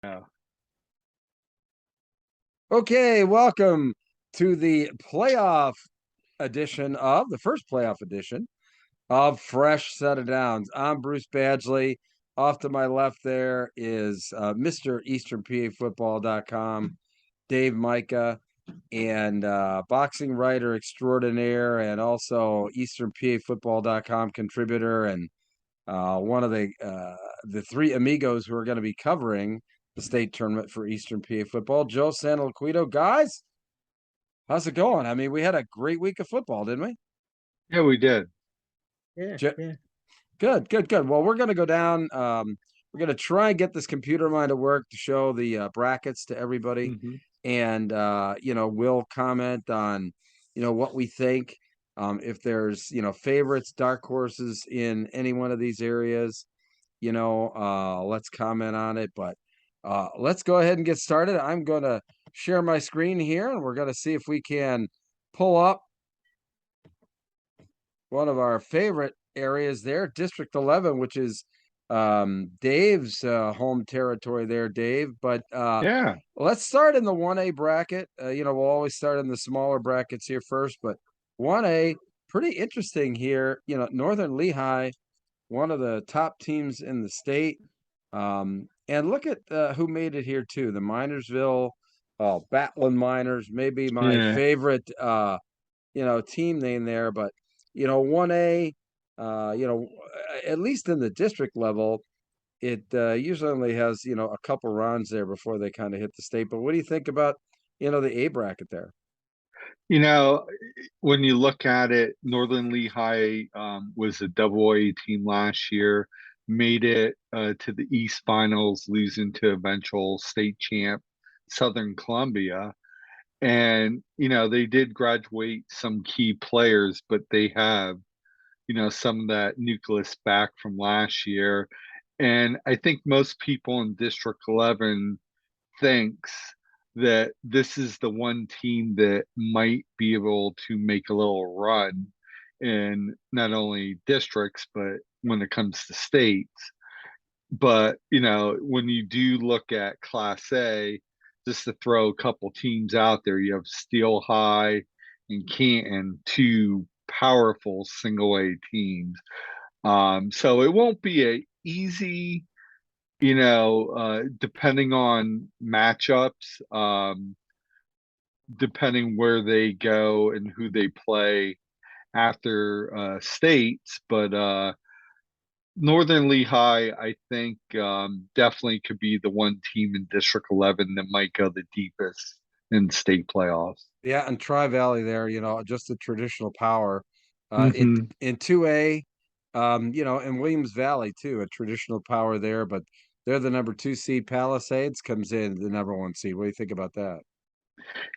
Yeah. Okay, welcome to the playoff edition of the first playoff edition of Fresh Set of Downs. I'm Bruce Badgley. Off to my left there is Mr. EasternPAFootball.com, Dave Micah, and boxing writer extraordinaire, and also EasternPAFootball.com contributor, and one of the three amigos who are going to be covering the state tournament for Eastern PA football, Joe Santoliquito. Guys, how's it going? I mean, we had a great week of football, didn't we? Yeah, we did. Yeah, J- yeah. Good, good, good. Well, we're going to go down. We're going to try and get this computer of mine to work to show the brackets to everybody. Hmm. And, we'll comment on, what we think. If there's, favorites, dark horses in any one of these areas, let's comment on it. But let's go ahead and get started. I'm going to share my screen here and we're going to see if we can pull up one of our favorite areas there, District 11, which is Dave's home territory there, Dave. But Yeah. let's start in the 1A bracket. We'll always start in the smaller brackets here first, but 1A, pretty interesting here. Northern Lehigh, one of the top teams in the state. And look at who made it here too. The Minersville, Batlin Miners, maybe my Yeah. favorite team name there. But 1A, at least in the district level, it usually only has a couple rounds there before they kind of hit the state. But what do you think about the A bracket there? You know, when you look at it, Northern Lehigh was a double A team last year, made it to the East Finals, losing to eventual state champ Southern Columbia. And, they did graduate some key players, but they have, some of that nucleus back from last year. And I think most people in District 11 thinks that this is the one team that might be able to make a little run in not only districts, but when it comes to states. But, when you do look at Class A, just to throw a couple teams out there, you have Steel High and Canton, two powerful single A teams. So it won't be a easy, depending on matchups, depending where they go and who they play after states. But Northern Lehigh, I think, definitely could be the one team in District 11 that might go the deepest in state playoffs. Yeah, and Tri Valley there, just the traditional power. In Hmm. 2A, in Williams Valley too, a traditional power there, but they're the number 2 seed. Palisades comes in the number 1 seed. What do you think about that?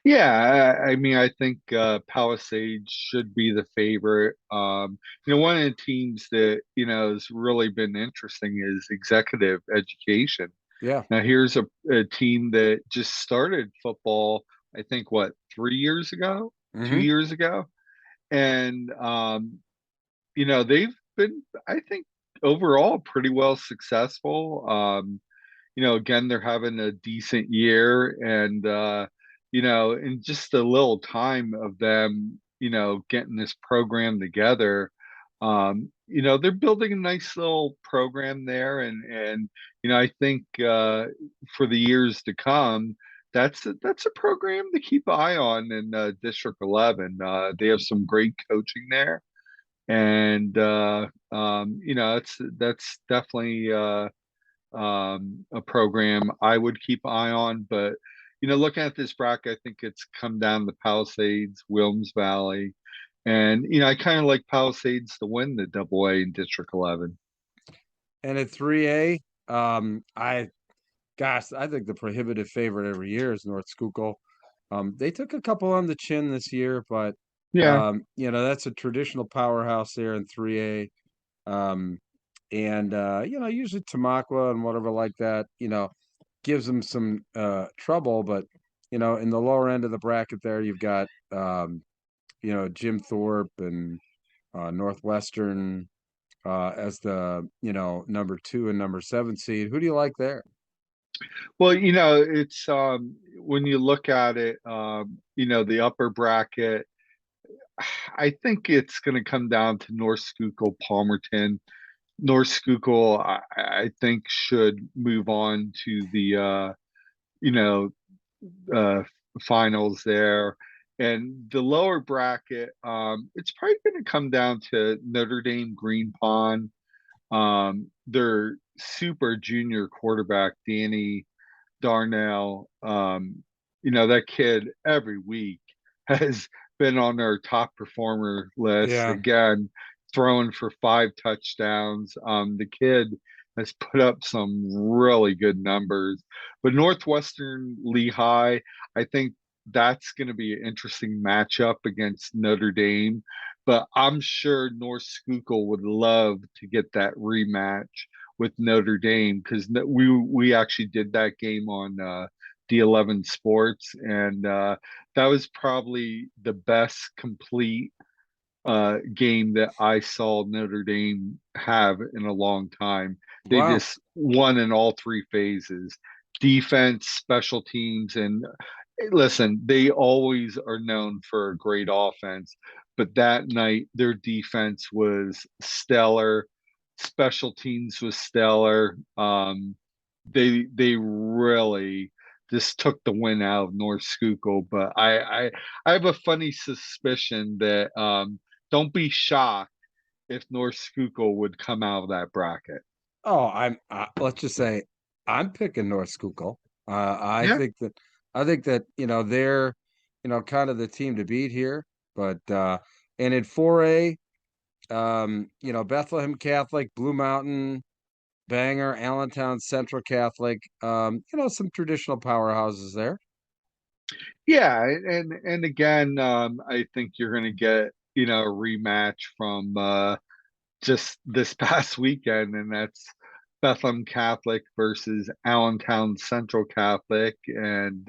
Yeah, I mean, I think Palisades should be the favorite. One of the teams that, has really been interesting is Executive Education. Yeah. Now, here's a team that just started football, I think, what, 3 years ago, two Mm-hmm. years ago? And, they've been, I think, overall pretty well successful. Again, they're having a decent year, and in just a little time of them, getting this program together, they're building a nice little program there, and I think for the years to come, that's a program to keep an eye on in District 11. They have some great coaching there, and that's definitely. A program I would keep an eye on. But looking at this bracket, I think it's come down to Palisades, Williams Valley, and I kind of like Palisades to win the Double A in District 11. And at 3A, I think the prohibitive favorite every year is North Schuylkill. They took a couple on the chin this year, but Yeah, that's a traditional powerhouse there in 3A. Um, and usually Tamaqua and whatever like that, gives them some trouble. But in the lower end of the bracket there, you've got Jim Thorpe and Northwestern as the number 2 and number 7 seed. Who do you like there? Well, it's when you look at it, the upper bracket, I think it's going to come down to North Schuylkill, Palmerton. North Schuylkill, I think should move on to the you know uh, finals there. And the lower bracket, it's probably going to come down to Notre Dame, Green Pond. Their super junior quarterback, Danny Darnell, that kid every week has been on their top performer list. Yeah. Again, throwing for 5 touchdowns. The kid has put up some really good numbers. But Northwestern Lehigh, I think that's going to be an interesting matchup against Notre Dame. But I'm sure North Schuylkill would love to get that rematch with Notre Dame because we actually did that game on D11 Sports, and that was probably the best complete game that I saw Notre Dame have in a long time. They Wow. just won in all three phases: defense, special teams, and listen, they always are known for a great offense, but that night their defense was stellar. Special teams was stellar. They really just took the win out of North Schuylkill, but I have a funny suspicion that don't be shocked if North Schuylkill would come out of that bracket. Oh, let's just say I'm picking North Schuylkill. I Yeah, think that they're kind of the team to beat here. But and in 4A, Bethlehem Catholic, Blue Mountain, Bangor, Allentown Central Catholic, some traditional powerhouses there. yeah, and again, I think you're going to get a rematch from just this past weekend, and that's Bethlehem Catholic versus Allentown Central Catholic, and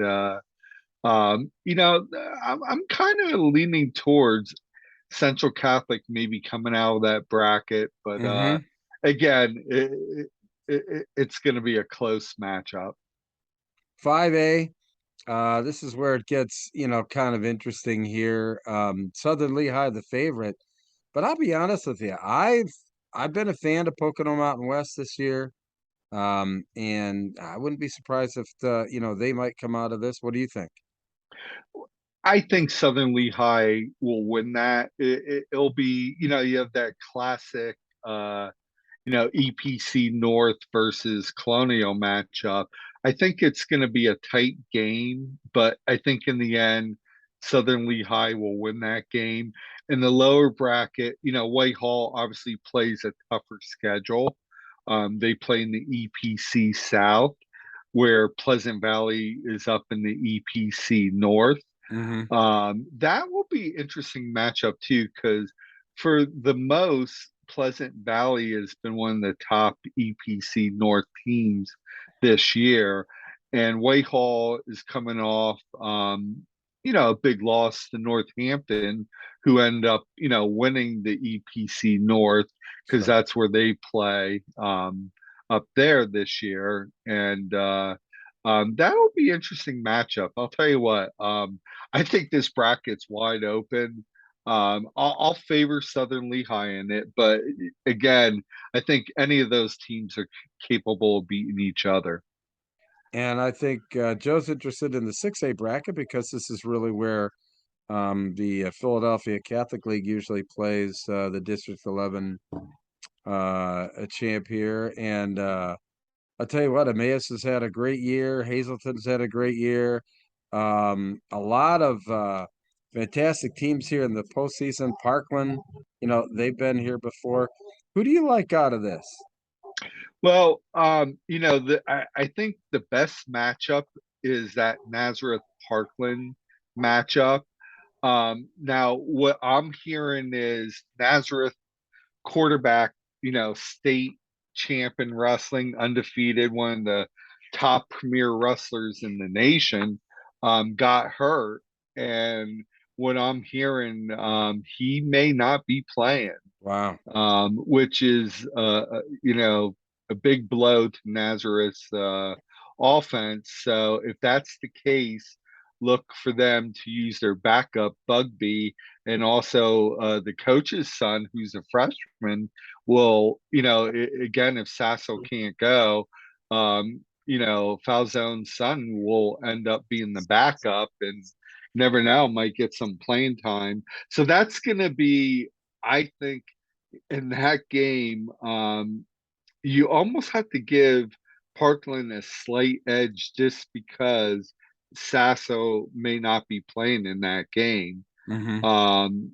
I'm kind of leaning towards Central Catholic maybe coming out of that bracket, but Mm-hmm. again, it's going to be a close matchup. 5A, this is where it gets, kind of interesting here. Southern Lehigh, the favorite, but I'll be honest with you, I've been a fan of Pocono Mountain West this year. And I wouldn't be surprised if they might come out of this. What do you think? I think Southern Lehigh will win that. It'll be, you have that classic, EPC North versus Colonial matchup. I think it's going to be a tight game, but I think in the end, Southern Lehigh will win that game. In the lower bracket, Whitehall obviously plays a tougher schedule. They play in the EPC South, where Pleasant Valley is up in the EPC North. Mm-hmm. That will be interesting matchup too, because for the most, Pleasant Valley has been one of the top EPC North teams this year, and Whitehall is coming off, a big loss to Northampton, who end up, winning the EPC North because Sure. that's where they play up there this year, and that will be an interesting matchup. I'll tell you what. I think this bracket's wide open. I'll favor Southern Lehigh in it, but again, I think any of those teams are capable of beating each other. And I think Joe's interested in the 6A bracket because this is really where the Philadelphia Catholic League usually plays the District 11 a champ here. And I'll tell you what, Emmaus has had a great year. Hazelton's had a great year. A lot of fantastic teams here in the postseason. Parkland, they've been here before. Who do you like out of this? Well, I think the best matchup is that Nazareth Parkland matchup. Now, what I'm hearing is Nazareth quarterback, state champ in wrestling, undefeated, one of the top premier wrestlers in the nation, got hurt. And what I'm hearing, he may not be playing, Wow. which is, a big blow to Nazareth's offense. So if that's the case, look for them to use their backup Bugby, and also the coach's son, who's a freshman, will, again, if Sasso can't go, Falzone's son will end up being the backup, and never know, might get some playing time. So that's going to be, I think, in that game, you almost have to give Parkland a slight edge just because Sasso may not be playing in that game. Mm-hmm.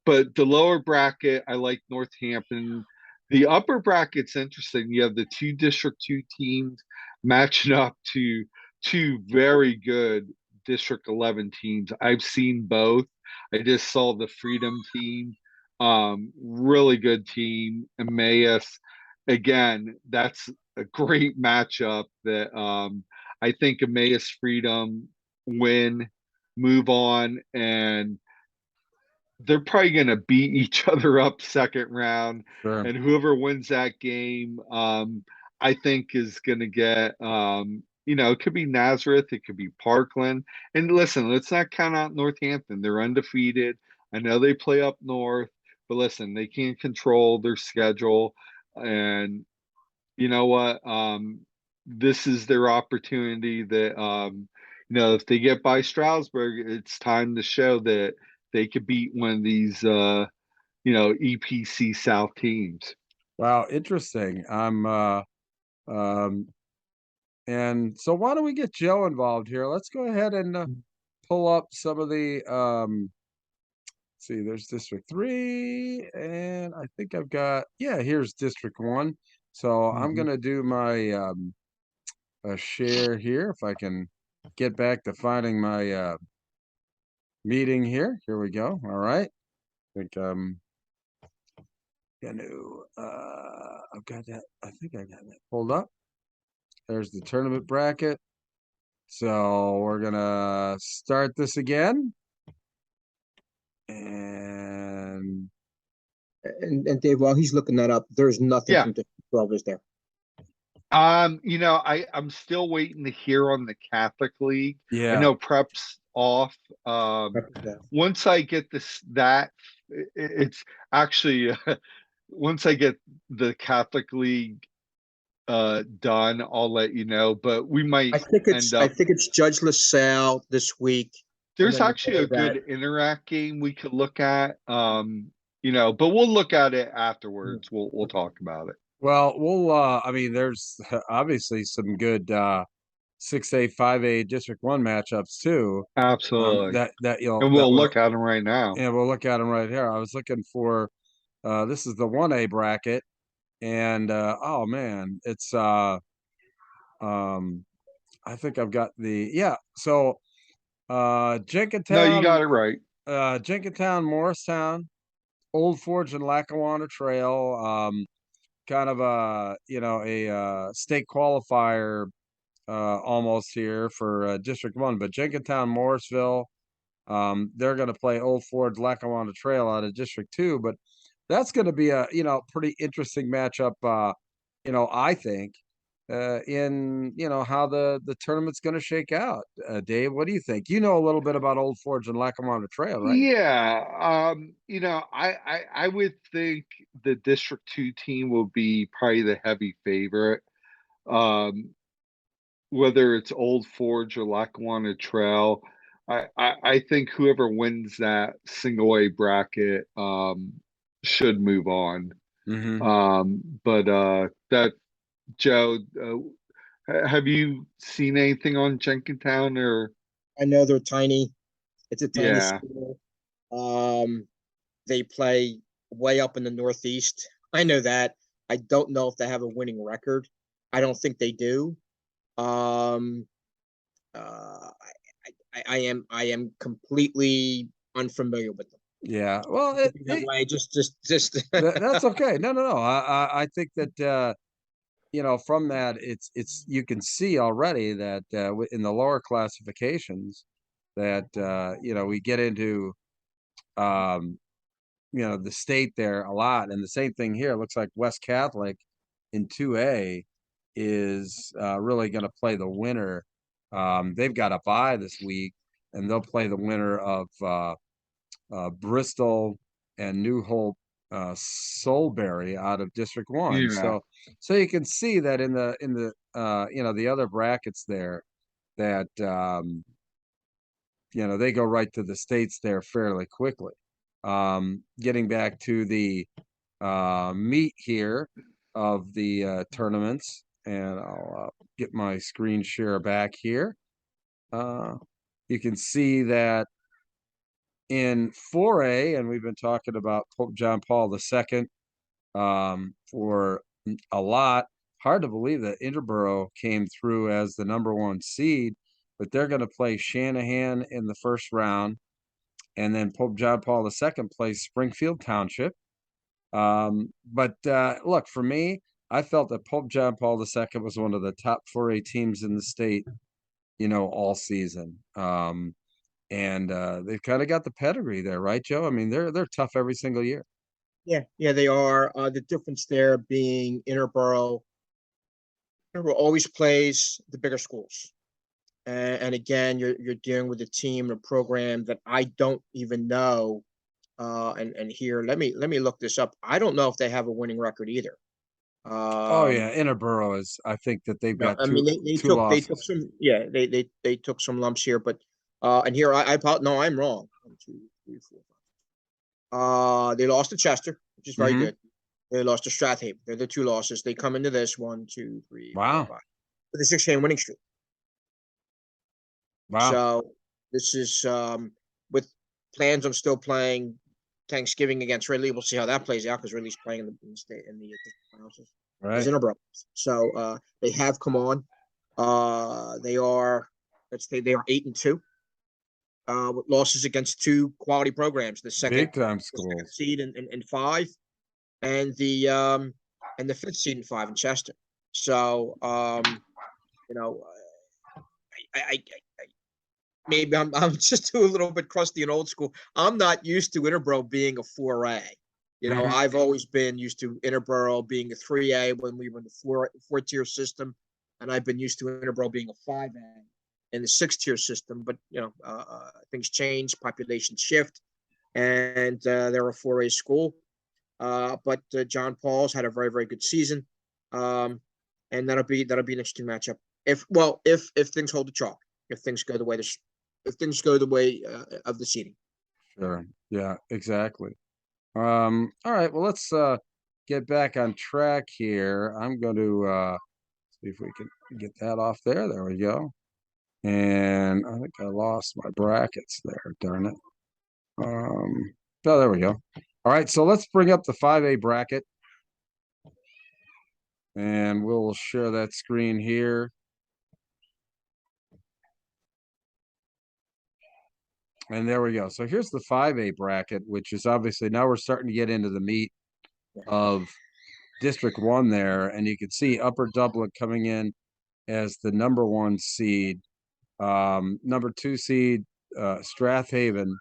But the lower bracket, I like Northampton. The upper bracket's interesting. You have the two District 2 teams matching up to two very good District 11 teams. I've seen both. I just saw the Freedom team. Really good team. Emmaus. Again, that's a great matchup that I think Emmaus Freedom win, move on, and they're probably going to beat each other up second round, Sure. and whoever wins that game, I think is going to get, it could be Nazareth, it could be Parkland. And listen, let's not count out Northampton. They're undefeated. I know they play up north, but listen, they can't control their schedule. And you know what? This is their opportunity that, if they get by Stroudsburg, it's time to show that they could beat one of these, EPC South teams. Wow, interesting. Um, and so why don't we get Joe involved here? Let's go ahead and pull up some of the see, there's District 3, and I think I've got, yeah, here's District 1. So I'm Mhm. gonna do my share here if I can get back to finding my meeting here. Here we go. All right. I think gonna I've got that. I think I got that pulled up. There's the tournament bracket. So we're gonna start this again. And And Dave, while he's looking that up, there's nothing Yeah. from District 12, is there? I'm still waiting to hear on the Catholic League. I yeah, know prep's off. Once I get it's actually once I get the Catholic League done, I'll let you know. But we might I think end up. it's Judge LaSalle this week. And There's then actually a good Interact game we could look at. But we'll look at it afterwards. We'll talk about it. well, we'll I mean there's obviously some good 6A, 5A District 1 matchups too. Absolutely. That And we'll look at them right now. yeah, we'll look at them right here. I was looking for this is the 1A bracket, and oh man, it's I think I've got the yeah. So No, you Jenkintown, got it right. Jenkintown, Morristown, Old Forge, and Lackawanna Trail. Kind of a state qualifier almost here for District 1, but Jenkintown, Morrisville, they're going to play Old Forge, Lackawanna Trail out of District 2, but that's going to be a pretty interesting matchup. I think in how the tournament's going to shake out. Dave, what do you think? You know a little bit about Old Forge and Lackawanna Trail, right? Yeah. I would think the District 2 team will be probably the heavy favorite. Um, whether it's Old Forge or Lackawanna Trail, I think whoever wins that single A bracket should move on. Mm-hmm. But that Joe, have you seen anything on Jenkintown or? I know they're tiny. It's a tiny Yeah. school. They play way up in the Northeast. I know that. I don't know if they have a winning record. I don't think they do. Um, uh, I am completely unfamiliar with them. Yeah. Well, That way, just that's okay. No. I think that from that it's you can see already that in the lower classifications that we get into um the state there a lot, and the same thing here. It looks like West Catholic in 2A is really going to play the winner. They've got a bye this week, and they'll play the winner of Bristol and New Hope Soulbury out of District 1. Yeah. So you can see that in the the other brackets there that they go right to the states there fairly quickly. Getting back to the meat here of the tournaments, and I'll get my screen share back here. You can see that in 4A, and we've been talking about Pope John Paul II for a lot. Hard to believe that Interboro came through as the #1 seed, but they're going to play Shanahan in the first round, and then Pope John Paul II plays Springfield Township. But look, for me, I felt that Pope John Paul II was one of the top 4A teams in the state, all season. And they've kind of got the pedigree there, right, Joe? I mean, they're tough every single year. Yeah, they are. The difference there being Interboro always plays the bigger schools. And again, you're dealing with a team, a program that I don't even know. And here, let me look this up. I don't know if they have a winning record either. Oh yeah, Interboro is. I think that they've got I mean, two losses. they took some lumps here, but and here no, I'm wrong. 1, 2, 3, 4, 5. They lost to Chester, which is very good. They lost to Strathaven. They're the 2 losses. They come into this 1, 2, 3, 4, Wow. 5 with a 6-game winning streak. Wow. So this is with plans on still playing Thanksgiving against Ridley. We'll see how that plays out because Ridley's playing in the state in the finals. Right. So they have come on. They are 8-2. With losses against 2 quality programs, the second big time schools seed in 5, and the 5th seed in 5 in Chester. So I maybe I'm just too a little bit crusty and old school. I'm not used to Interboro being a 4A. I've always been used to Interboro being a 3A when we were in the 4-tier system, and I've been used to Interboro being a 5A in the 6-tier system. But things change, population shift, and they're a 4A school. But John Paul's had a very, very good season, and that'll be an interesting matchup. If things hold the chalk, if things go the way of the seeding. Sure. Yeah, exactly. All right. Well, let's get back on track here. I'm going to see if we can get that off there. There we go. And I think I lost my brackets there. Darn it. Oh, there we go. All right. So let's bring up the 5A bracket. And we'll share that screen here. And there we go. So here's the 5A bracket, which is obviously now we're starting to get into the meat of District 1 there. And you can see Upper Dublin coming in as the #1 seed. #2 seed, Strathaven,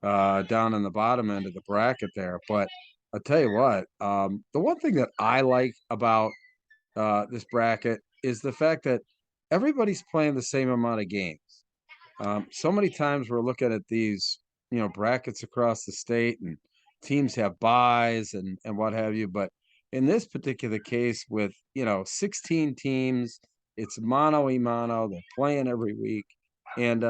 down in the bottom end of the bracket there. But I'll tell you what, the one thing that I like about this bracket is the fact that everybody's playing the same amount of games. So many times we're looking at these, brackets across the state, and teams have buys and what have you. But in this particular case, with 16 teams, it's mano a mano. They're playing every week, and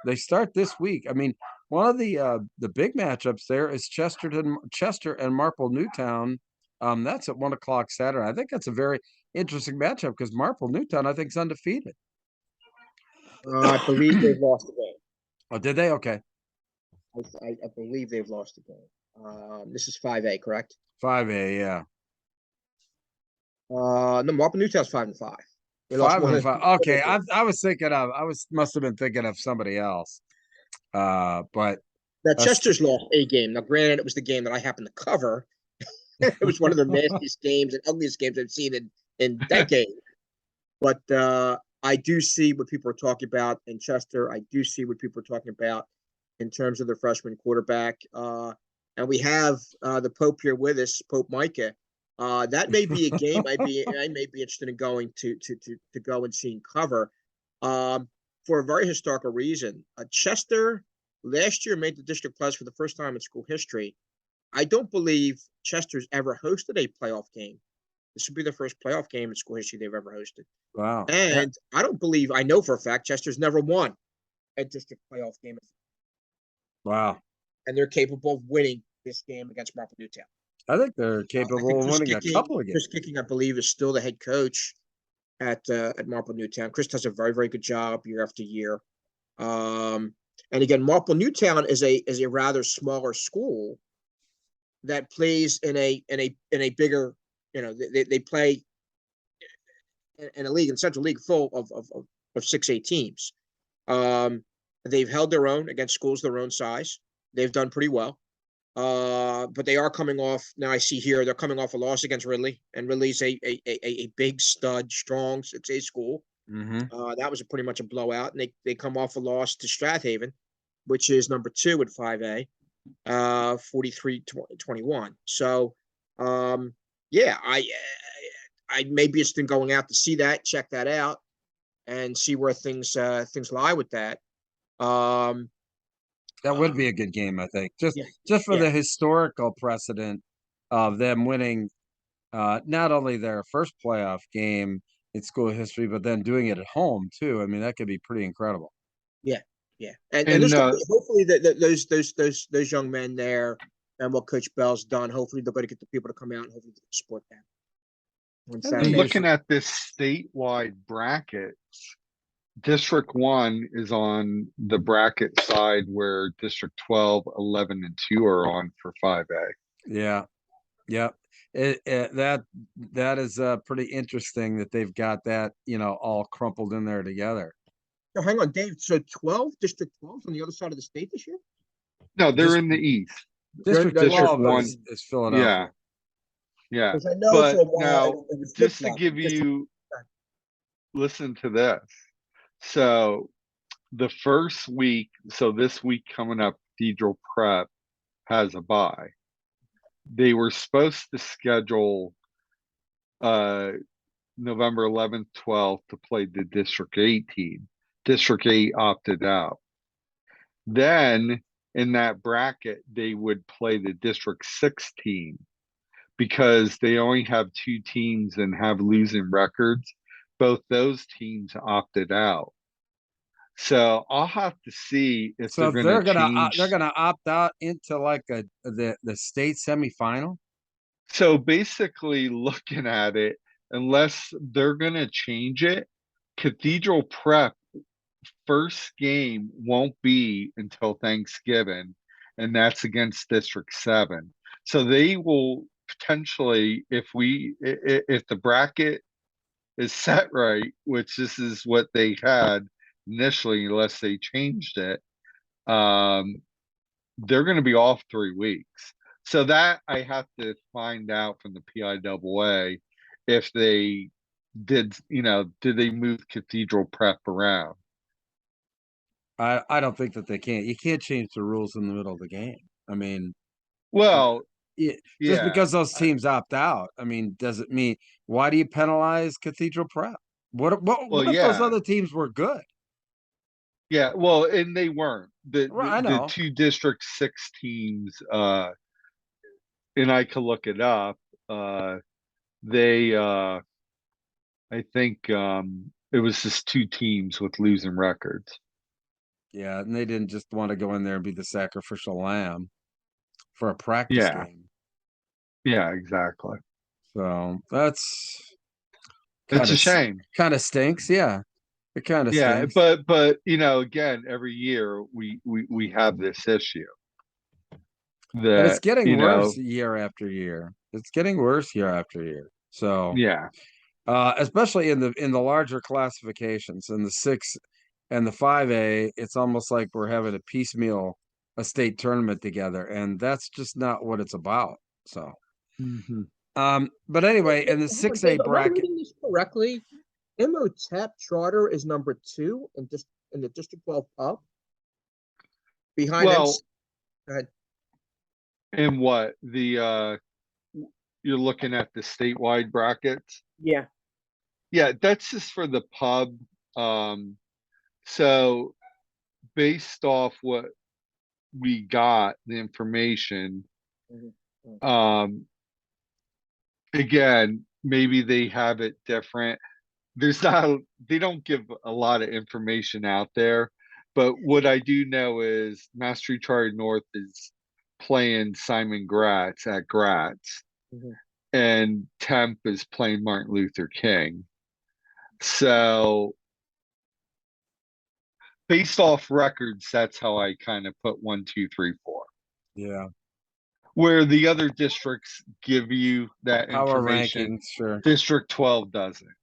they start this week. I mean, one of the big matchups there is Chester and Marple Newtown. That's at 1:00 Saturday. I think that's a very interesting matchup because Marple Newtown, I think, is undefeated. I believe they've lost a game. Oh, did they? Okay. I believe they've lost a game. This is 5A, correct? 5A, yeah. No, Marple Newtown's 5-5. They 5-5. Okay, I was thinking of. Must have been thinking of somebody else. But now Chester's lost a game. Now, granted, it was the game that I happened to cover. It was one of the nastiest games and ugliest games I've seen in decades. But I do see what people are talking about in Chester. I do see what people are talking about in terms of the freshman quarterback. And we have the Pope here with us, Pope Micah. That may be a game I may be interested in going to go and seeing cover. For a very historical reason. Chester last year made the district playoffs for the first time in school history. I don't believe Chester's ever hosted a playoff game. This would be the first playoff game in school history they've ever hosted. Wow. And I know for a fact Chester's never won a district playoff game. Wow. And they're capable of winning this game against Marple Newtown. I think they're I capable think of winning a couple of games. Chris Kicking, I believe, is still the head coach at Marple Newtown. Chris does a very, very good job year after year. And again, Marple Newtown is a rather smaller school that plays in a bigger, they play in a league, in Central League, full of 6A teams. They've held their own against schools their own size. They've done pretty well. But they are coming off, now I see here, they're coming off a loss against Ridley, and Ridley's a big stud, strong 6A school. That was pretty much a blowout, and they come off a loss to Strathaven, which is number 2 at 5A, 43-21. So, yeah, I may be interested in going out to see that, check that out, and see where things lie with that. That would be a good game, I think. Just for yeah. the historical precedent of them winning not only their first playoff game in school history, but then doing it at home too. I mean, that could be pretty incredible. Yeah. And there's hopefully those young men there and what Coach Bell's done, hopefully they're going to get the people to come out and hopefully support them. And looking at this statewide brackets, District 1 is on the bracket side where District 12, 11, and 2 are on for 5A. Yeah. That is pretty interesting that they've got that, all crumpled in there together. So hang on, Dave. So District 12 on the other side of the state this year? No, they're in the East. District 12 1 is Philadelphia. Yeah. I know but for a while now, just to give you, listen to this. So the first week, so this week coming up, Cathedral Prep has a bye. They were supposed to schedule November 11th, 12th to play the District 8 team. District 8 opted out. Then in that bracket, they would play the District 6 team because they only have 2 teams and have losing records. Both those teams opted out. So I'll have to see if they're going to change. They're going to opt out into like the state semifinal. So basically, looking at it, unless they're going to change it, Cathedral Prep first game won't be until Thanksgiving, and that's against District 7. So they will potentially, if the bracket is set right, which this is what they had initially, unless they changed it, they're going to be off 3 weeks. So that I have to find out from the PIAA if they did they move Cathedral Prep around? I don't think that they can. You can't change the rules in the middle of the game. I mean, well, just because those teams opt out, I mean, does it mean, why do you penalize Cathedral Prep? What if those other teams were good? Yeah, well, and they weren't. The 2 District 6 teams, and I could look it up. They, I think, it was just 2 teams with losing records. Yeah, and they didn't just want to go in there and be the sacrificial lamb for a practice game. Yeah, exactly. So it's a shame. Kind of stinks. Yeah, it kind of stinks. But again, every year we have this issue. But it's getting worse year after year. It's getting worse year after year. So yeah, especially in the larger classifications, in the 6 and the 5A, it's almost like we're having a piecemeal a state tournament together, and that's just not what it's about. So, but anyway, in the 6A bracket, am I reading this correctly? Imhotep Charter is number 2 in the District 12 Pub. Behind go ahead. And what you're looking at the statewide brackets. Yeah. Yeah, that's just for the pub. So based off what we got, the information, Mhm. um, again, maybe they have it different. There's not, they don't give a lot of information out there, but what I do know is Master Charter North is playing Simon Gratz at Gratz, Mhm. and Temp is playing Martin Luther King. So based off records, that's how I kind of put 1, 2, 3, 4. Yeah. Where the other districts give you that Power information, rankings, sure. District 12 doesn't.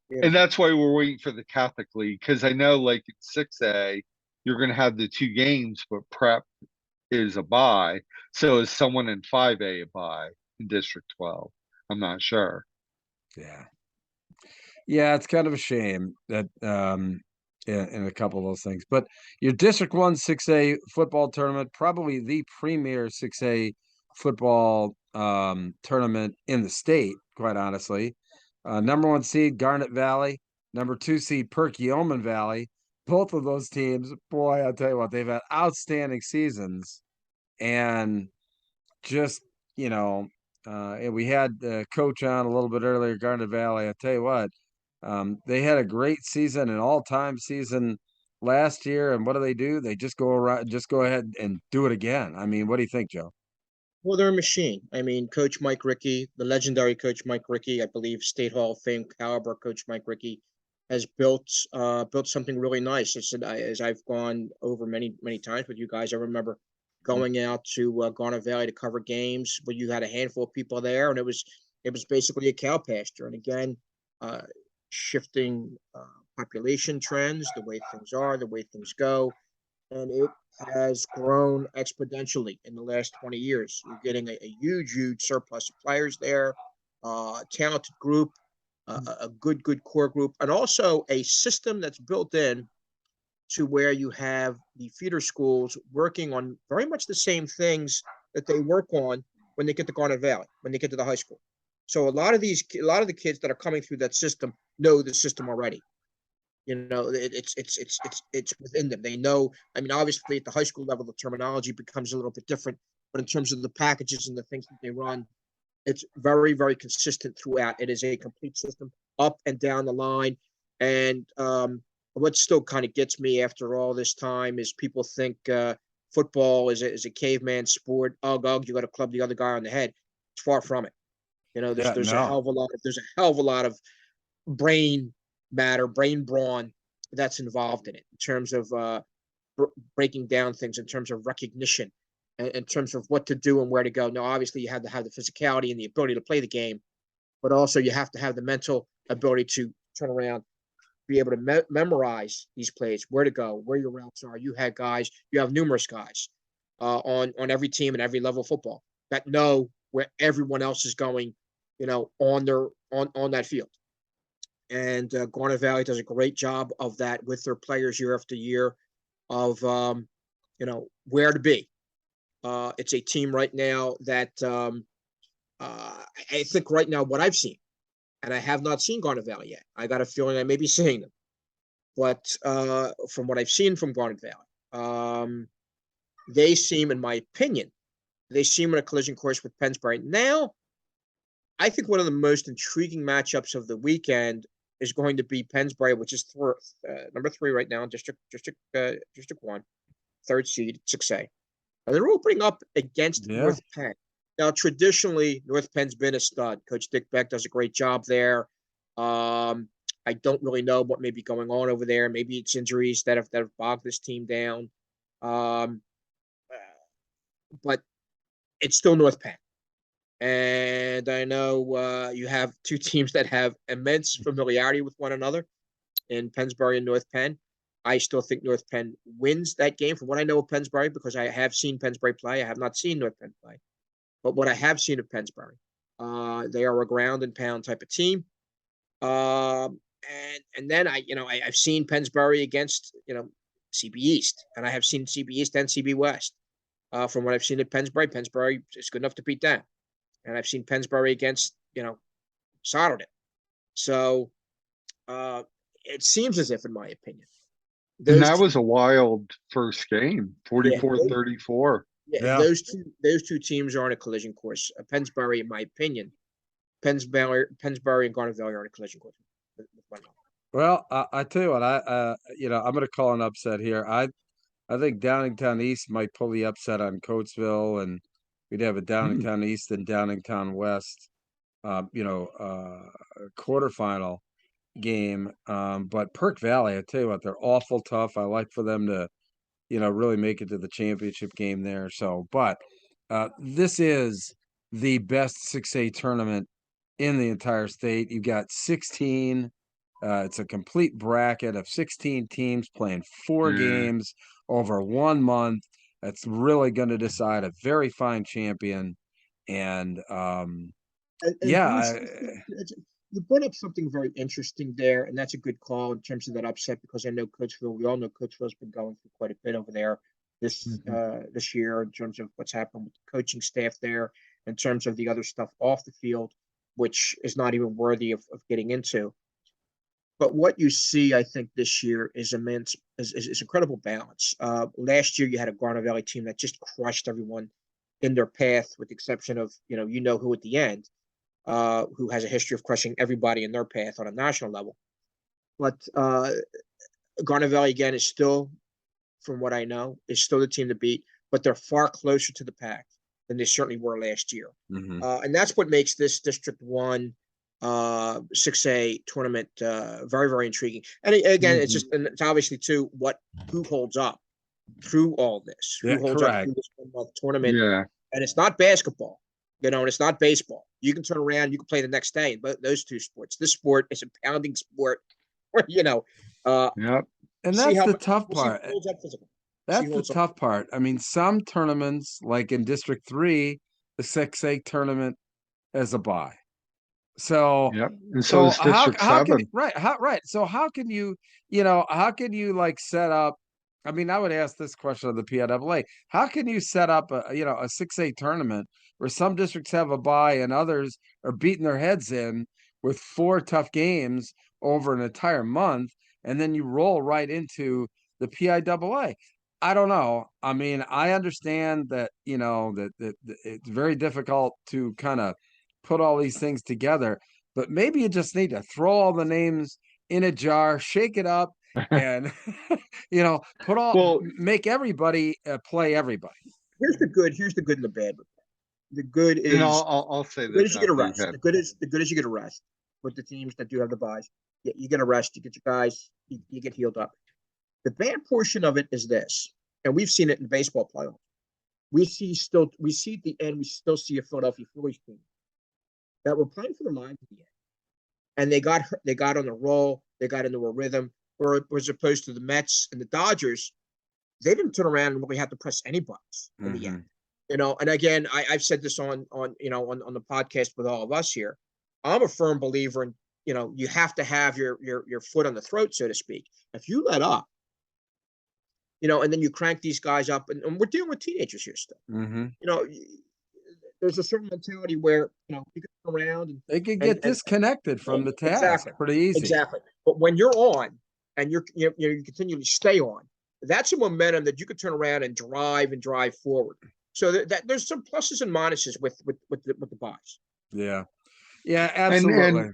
Yeah. And that's why we're waiting for the Catholic League, because I know like in 6A, you're going to have the 2 games, but prep is a bye. So is someone in 5A a bye in District 12? I'm not sure. Yeah. Yeah, it's kind of a shame that in a couple of those things. But your District 1 6A football tournament, probably the premier 6A football tournament in the state, quite honestly. Number 1 seed Garnet Valley, number 2 seed Perkiomen Valley. Both of those teams, boy, I'll tell you what, they've had outstanding seasons. And just, and we had coach on a little bit earlier, Garnet Valley. I tell you what, they had a great season, an all-time season last year. And what do? They just go around, just go ahead and do it again. I mean, what do you think, Joe? Well, they're a machine. I mean, Coach Mike Rickey, the legendary Coach Mike Rickey, I believe State Hall of Fame caliber Coach Mike Rickey, has built something really nice. As I've gone over many times with you guys, I remember going out to Garnet Valley to cover games where you had a handful of people there, and it was basically a cow pasture. And again, uh, shifting population trends, the way things are, the way things go, and it has grown exponentially in the last 20 years. You're getting a huge surplus of players there, talented group, a good core group, and also a system that's built in to where you have the feeder schools working on very much the same things that they work on when they get to Garnet Valley, when they get to the high school. So a lot of the kids that are coming through that system know the system already. It's within them. They know. I mean, obviously at the high school level, the terminology becomes a little bit different, but in terms of the packages and the things that they run, it's very consistent throughout. It is a complete system up and down the line. And what still kind of gets me after all this time is people think football is a caveman sport. Ugh, you got to club the other guy on the head. It's far from it. Yeah, There's a no. hell of a lot of brain matter, brain brawn that's involved in it in terms of breaking down things, in terms of recognition, in terms of what to do and where to go. Now, obviously, you have to have the physicality and the ability to play the game, but also you have to have the mental ability to turn around, be able to memorize these plays, where to go, where your routes are. You have numerous guys on every team and every level of football that know where everyone else is going, on that field. And Garnet Valley does a great job of that with their players year after year of where to be. It's a team right now that I think right now what I've seen, and I have not seen Garnet Valley yet. I got a feeling I may be seeing them, but from what I've seen from Garnet Valley, they seem, in my opinion, they seem in a collision course with Pennsbury. Now, I think one of the most intriguing matchups of the weekend is going to be Pennsbury, which is number 3 right now in District 1, third seed, 6A. And they're opening up against North Penn. Now, traditionally, North Penn's been a stud. Coach Dick Beck does a great job there. I don't really know what may be going on over there. Maybe it's injuries that have bogged this team down. But it's still North Penn. And I know you have 2 teams that have immense familiarity with one another in Pennsbury and North Penn. I still think North Penn wins that game from what I know of Pennsbury, because I have seen Pennsbury play. I have not seen North Penn play. But what I have seen of Pennsbury, they are a ground and pound type of team. And then I've seen Pennsbury against CB East, and I have seen CB East and CB West. From what I've seen at Pennsbury is good enough to beat them. And I've seen Pennsbury against, Saturday. So it seems as if, in my opinion, And those that two, was a wild first game, yeah, 44-34. Yeah. those two teams are on a collision course. Pennsbury, in my opinion, Pennsbury and Garnet Valley are on a collision course. Well, I tell you what, I'm going to call an upset here. I think Downingtown East might pull the upset on Coatesville, and we'd have a Downingtown East and Downingtown West, quarterfinal game. But Perk Valley, I tell you what, they're awful tough. I like for them to, really make it to the championship game there. So, but this is the best 6A tournament in the entire state. You've got 16. It's a complete bracket of 16 teams playing 4 Yeah. games over 1 month. That's really going to decide a very fine champion. And yeah, Bruce, you brought up something very interesting there, and that's a good call in terms of that upset because I know Coatesville. We all know Coatesville's been going through quite a bit over there this year in terms of what's happened with the coaching staff there, in terms of the other stuff off the field, which is not even worthy of getting into. But what you see, I think, this year is immense, is incredible balance. Last year, you had a Garnet Valley team that just crushed everyone in their path, with the exception of, who at the end, who has a history of crushing everybody in their path on a national level. But Garnet Valley, again, is still, from what I know, is still the team to beat, but they're far closer to the pack than they certainly were last year. And that's what makes this District 1 6A tournament very, very intriguing. And again, it's obviously too who holds up through all this, who holds up through this 1 month tournament. Yeah. And it's not basketball, and it's not baseball. You can turn around, you can play the next day in those two sports. This sport is a pounding sport where, Yep. and that's the tough part. That's the tough part. I mean, some tournaments, like in District 3, the 6A tournament is a bye. So, Yep. And so is District 7. So how can you like set up? I mean, I would ask this question of the PIAA. How can you set up a 6A tournament where some districts have a bye and others are beating their heads in with 4 tough games over an entire month, and then you roll right into the PIAA? I don't know. I mean, I understand that, that it's very difficult to kind of put all these things together, but maybe you just need to throw all the names in a jar, shake it up, and make everybody play everybody. Here's the good and the bad. The good is, I'll say this. The good is you get a rest. The good is you get a rest with the teams that do have the buys. You get a rest. You get your guys. You get healed up. The bad portion of it is this, and we've seen it in the baseball playoffs. We see at the end, we still see a Philadelphia Phillies team that were playing for the lives at the end, and they got on a roll. They got into a rhythm. Or as opposed to the Mets and the Dodgers, they didn't turn around and really have to press any buttons in the end. And again, I've said this on the podcast with all of us here. I'm a firm believer in, you have to have your foot on the throat, so to speak. If you let up, and then you crank these guys up, and we're dealing with teenagers here still. There's a certain mentality where, you can turn around and they could get disconnected from the task pretty easy. Exactly. But when you're on and you continually stay on, that's a momentum that you could turn around and drive forward. So that there's some pluses and minuses with the buys. Yeah, absolutely.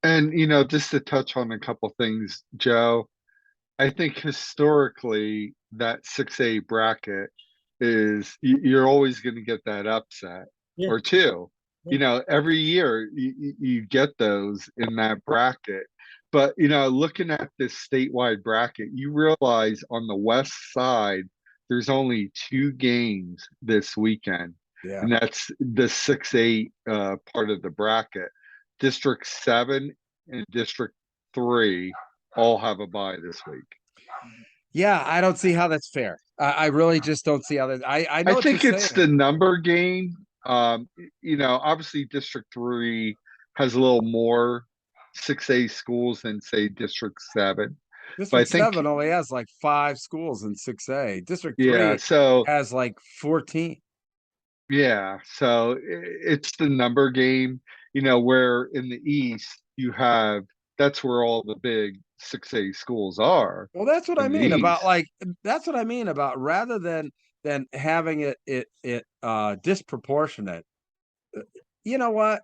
And just to touch on a couple things, Joe, I think historically that 6A bracket is you're always going to get that upset or two. Every year you get those in that bracket. But, looking at this statewide bracket, you realize on the west side, there's only 2 games this weekend. Yeah. And that's the 6A part of the bracket. District 7 and District 3 all have a bye this week. Yeah, I don't see how that's fair. I really just don't see how that. I know. I think it's the number game. Obviously District 3 has a little more 6A schools than say District 7. But I District think, 7 only has like 5 schools in 6A. District yeah, 3 so has like 14. yeah, so it's the number game, where in the East you have that's where all the big 6A schools are Well, that's what I in the mean about East. like that's what I mean about rather than having it disproportionate. uh, You know what?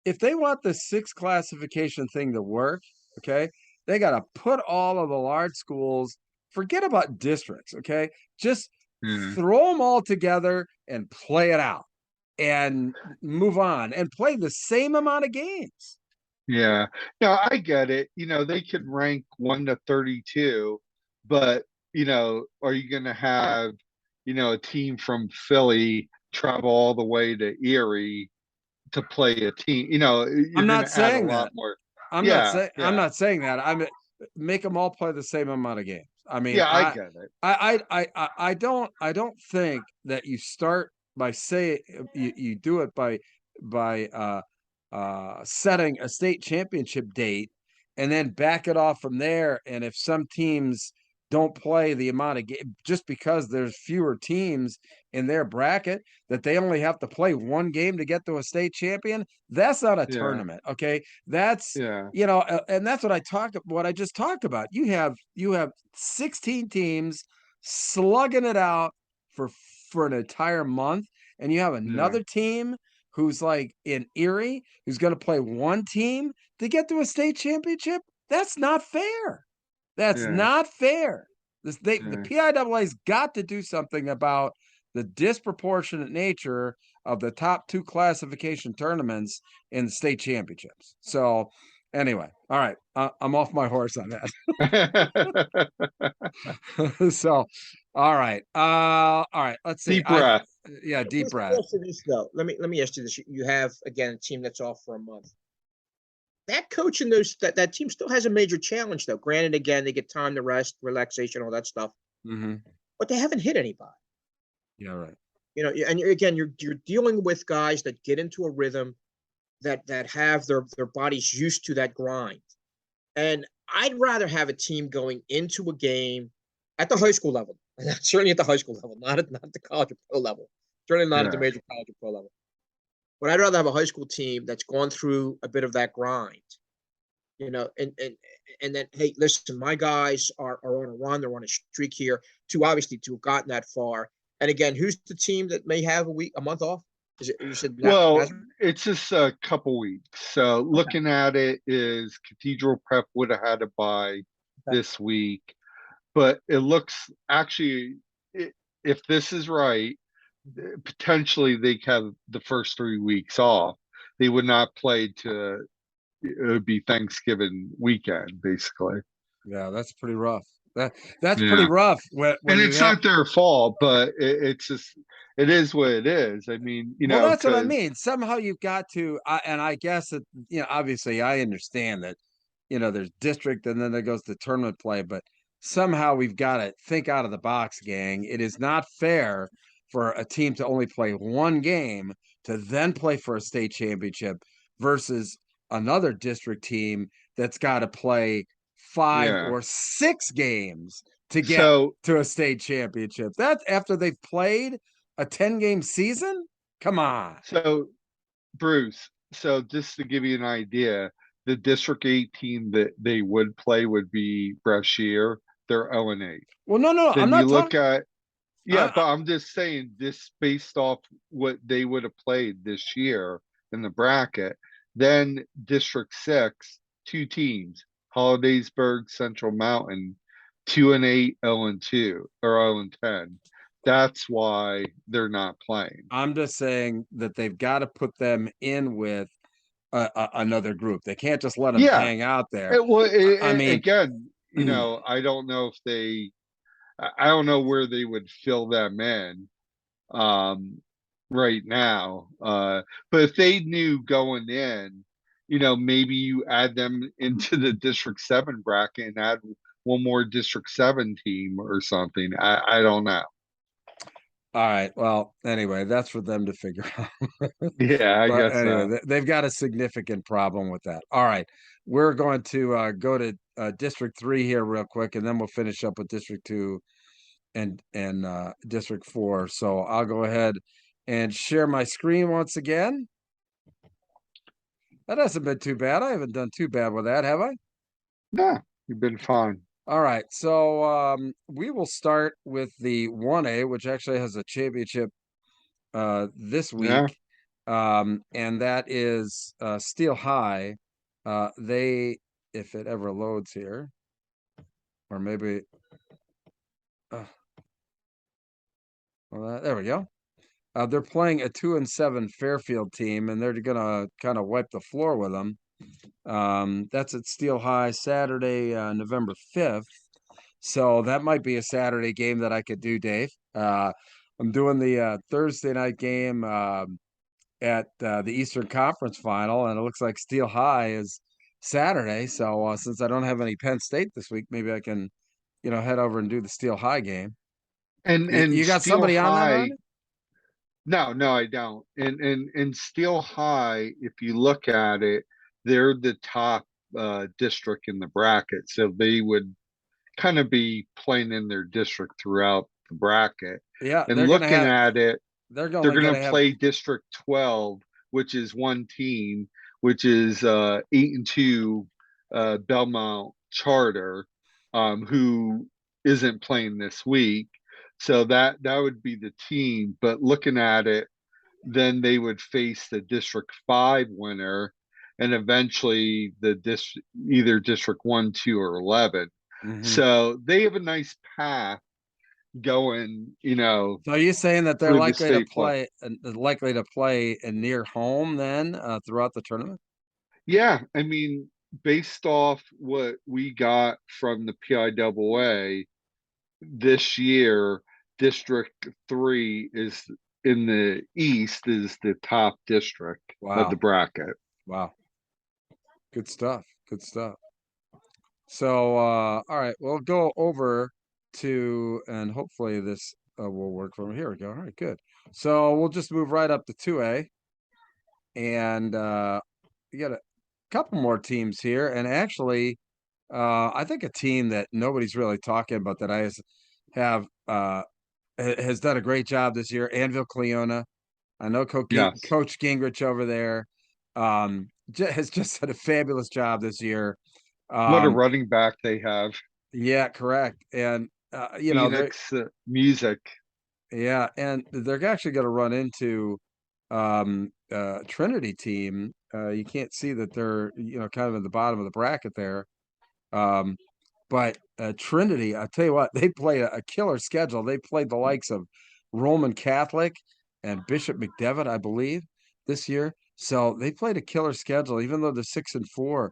If they want the 6 classification thing to work, okay, they got to put all of the large schools, forget about districts, okay? Just Yeah, throw them all together and play it out and move on and play the same amount of games. yeah. No, I get it. They could rank 1 to 32, but are you gonna have, a team from Philly travel all the way to Erie to play a team? I'm You're not gonna add a saying lot that. more. I'm not Yeah, saying I'm yeah. not saying that. I'm make them all play the same amount of games. I mean, Yeah, I get it. I don't think that you start by say you do it by setting a state championship date and then back it off from there. And if some teams don't play the amount of game just because there's fewer teams in their bracket that they only have to play one game to get to a state champion, that's not a Yeah, tournament. Okay. That's yeah, and that's what I just talked about. You have 16 teams slugging it out for for an entire month, and you have yeah, another team who's like in Erie who's going to play one team to get to a state championship. That's not fair. That's yeah, not fair. The yeah. PIAA's got to do something about the disproportionate nature of the top 2 classification tournaments in the state championships. So, anyway, all right, I'm off my horse on that. So, all right. Let's see. Deep breath. Yeah, deep Bruce, let breath. me ask you this though. Let me ask you this. You have again a team that's off for a month. That coach and that team still has a major challenge though. Granted, again, they get time to rest, relaxation, all that stuff, Hmm. but they haven't hit anybody. Yeah, right. And again, you're dealing with guys that get into a rhythm that have their bodies used to that grind. And I'd rather have a team going into a game at the high school level, certainly at the high school level, not at the college or pro level, certainly not at the Yeah. major college or pro level. But I'd rather have a high school team that's gone through a bit of that grind, and then hey, listen, my guys are on a run, they're on a streak here to have gotten that far. And again, who's the team that may have a month off? Is it you said Well, Nazareth? it's just a couple weeks. So Okay, looking at it is Cathedral Prep would have had to buy okay. this week, but it looks actually, if this is right, potentially they have the first 3 weeks off. They would not play to it would be Thanksgiving weekend, basically. Yeah, that's pretty rough. That's pretty Yeah. rough And when you it's have. not their fault, but it's just it is what it is. I mean, Well, that's what I because mean. Somehow you've got to, and I guess that obviously I understand that there's district and then there goes the tournament play, but somehow we've got to think out of the box, gang. It is not fair for a team to only play one game to then play for a state championship versus another district team that's got to play 5 or 6 games to get so to a state championship. That's after they've played a 10-game season? Come on. so Bruce, so just to give you an idea, the District 8 team that they would play would be Brashear. They're 0-8. Well, no, I'm Then you not look talking. at yeah, I, but I'm just saying this based off what they would have played this year in the bracket. Then District 6, 2 teams, Hollidaysburg, Central Mountain, 2-8, 0-2, or 0-10. That's why they're not playing. I'm just saying that they've got to put them in with another group. They can't just let them Yeah, hang out there. I mean, again, I don't know if I don't know where they would fill them in um, right now. But if they knew going in, maybe you add them into the District 7 bracket and add one more District 7 team or something. I don't know. all right. Well, anyway, that's for them to figure out. Yeah, I But guess anyway, so. they've got a significant problem with that. All right. We're going to go to District 3 here real quick, and then we'll finish up with District 2 and District 4. So I'll go ahead and share my screen once again. That hasn't been too bad. I haven't done too bad with that, have I? Yeah, you've been fine. All right, so we will start with the 1A, which actually has a championship this Yeah. week, and that is Steel High. They, if it ever loads here, or maybe, well, there we go. They're playing a 2-7 Fairfield team, and they're gonna kind of wipe the floor with them. That's at Steel High Saturday, November 5th. So that might be a Saturday game that I could do, Dave. I'm doing the Thursday night game at the Eastern Conference Final, and it looks like Steel High is Saturday. So since I don't have any Penn State this week, maybe I can, head over and do the Steel High game. And You got Steel somebody on that High. already? No, I don't. And Steel High, if you look at it, they're the top district in the bracket, so they would kind of be playing in their district throughout the bracket. Yeah, And looking at it, they're they're only going gonna to have play District 12, which is one team, which is 8-2 Belmont Charter, who isn't playing this week. So that would be the team. But looking at it, then they would face the District 5 winner, and eventually either District 1, 2, or 11. Mhm. So they have a nice path going, So are you saying that they're through the likely to state play. play near home then throughout the tournament? Yeah, I mean, based off what we got from the PIAA this year, District 3 is in the East is the top district of the Wow. bracket. Wow. Good stuff. Good stuff. So all right, we'll go over to, and hopefully this will work from here we go. All right, good. So we'll just move right up to 2A, and you got a couple more teams here, and actually I think a team that nobody's really talking about that have has done a great job this year, Anvil Cleona. I know Yes. Coach Gingrich over there has just done a fabulous job this year. What a running back they have. Yeah, correct. And Phoenix Music. yeah, and they're actually going to run into Trinity team. You can't see that they're kind of in the bottom of the bracket there. But Trinity, I tell you what, they play a killer schedule. They played the likes of Roman Catholic and Bishop McDevitt, I believe, this year. So they played a killer schedule, even though they're 6-4.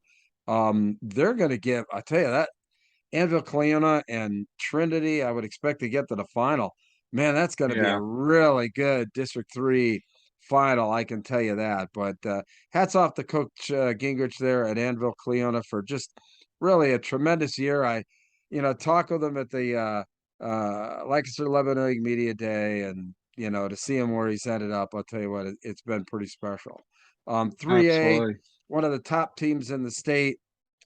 They're going to give, I tell you that Anvil Cleona and Trinity, I would expect to get to the final. Man, that's going to be a Yeah. really good District 3 final, I can tell you that. But hats off to Coach Gingrich there at Anvil Cleona for just really a tremendous year. I, talk with him at the Lancaster Lebanon League Media Day, and to see him where he's ended up, I'll tell you what, it's been pretty special. 3A, Absolutely. one of the top teams in the state.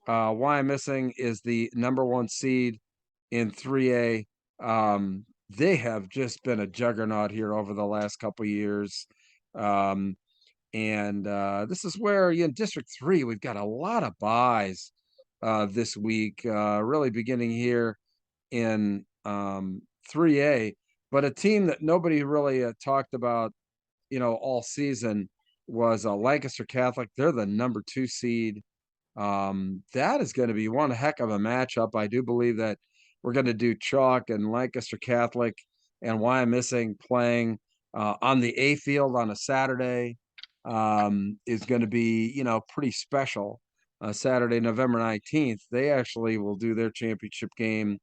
Wyomissing is the #1 seed in 3A. They have just been a juggernaut here over the last couple of years. And this is where in District 3, we've got a lot of buys this week, really beginning here in 3A. But a team that nobody really talked about, all season was Lancaster Catholic. They're the #2 seed. That is going to be one heck of a matchup. I do believe that we're going to do chalk and Lancaster Catholic and Wyomissing playing on the A field on a Saturday is going to be, pretty special. Saturday, November 19th, they actually will do their championship game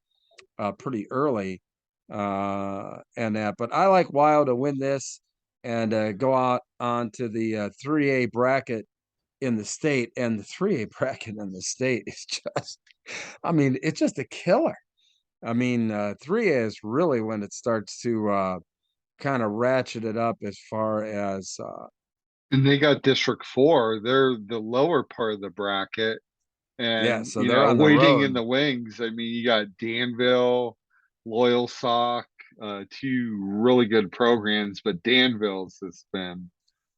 pretty early. And that, but I like Wild to win this and go out onto the 3A bracket in the state, and the 3A bracket in the state is just, I mean, it's just a killer. I mean, 3A is really when it starts to kind of ratchet it up as far as And they got District 4. They're the lower part of the bracket, Yeah, And, so they're on the waiting in road. the wings, I mean, you got Danville, Loyal Sock, two really good programs, but Danville's has been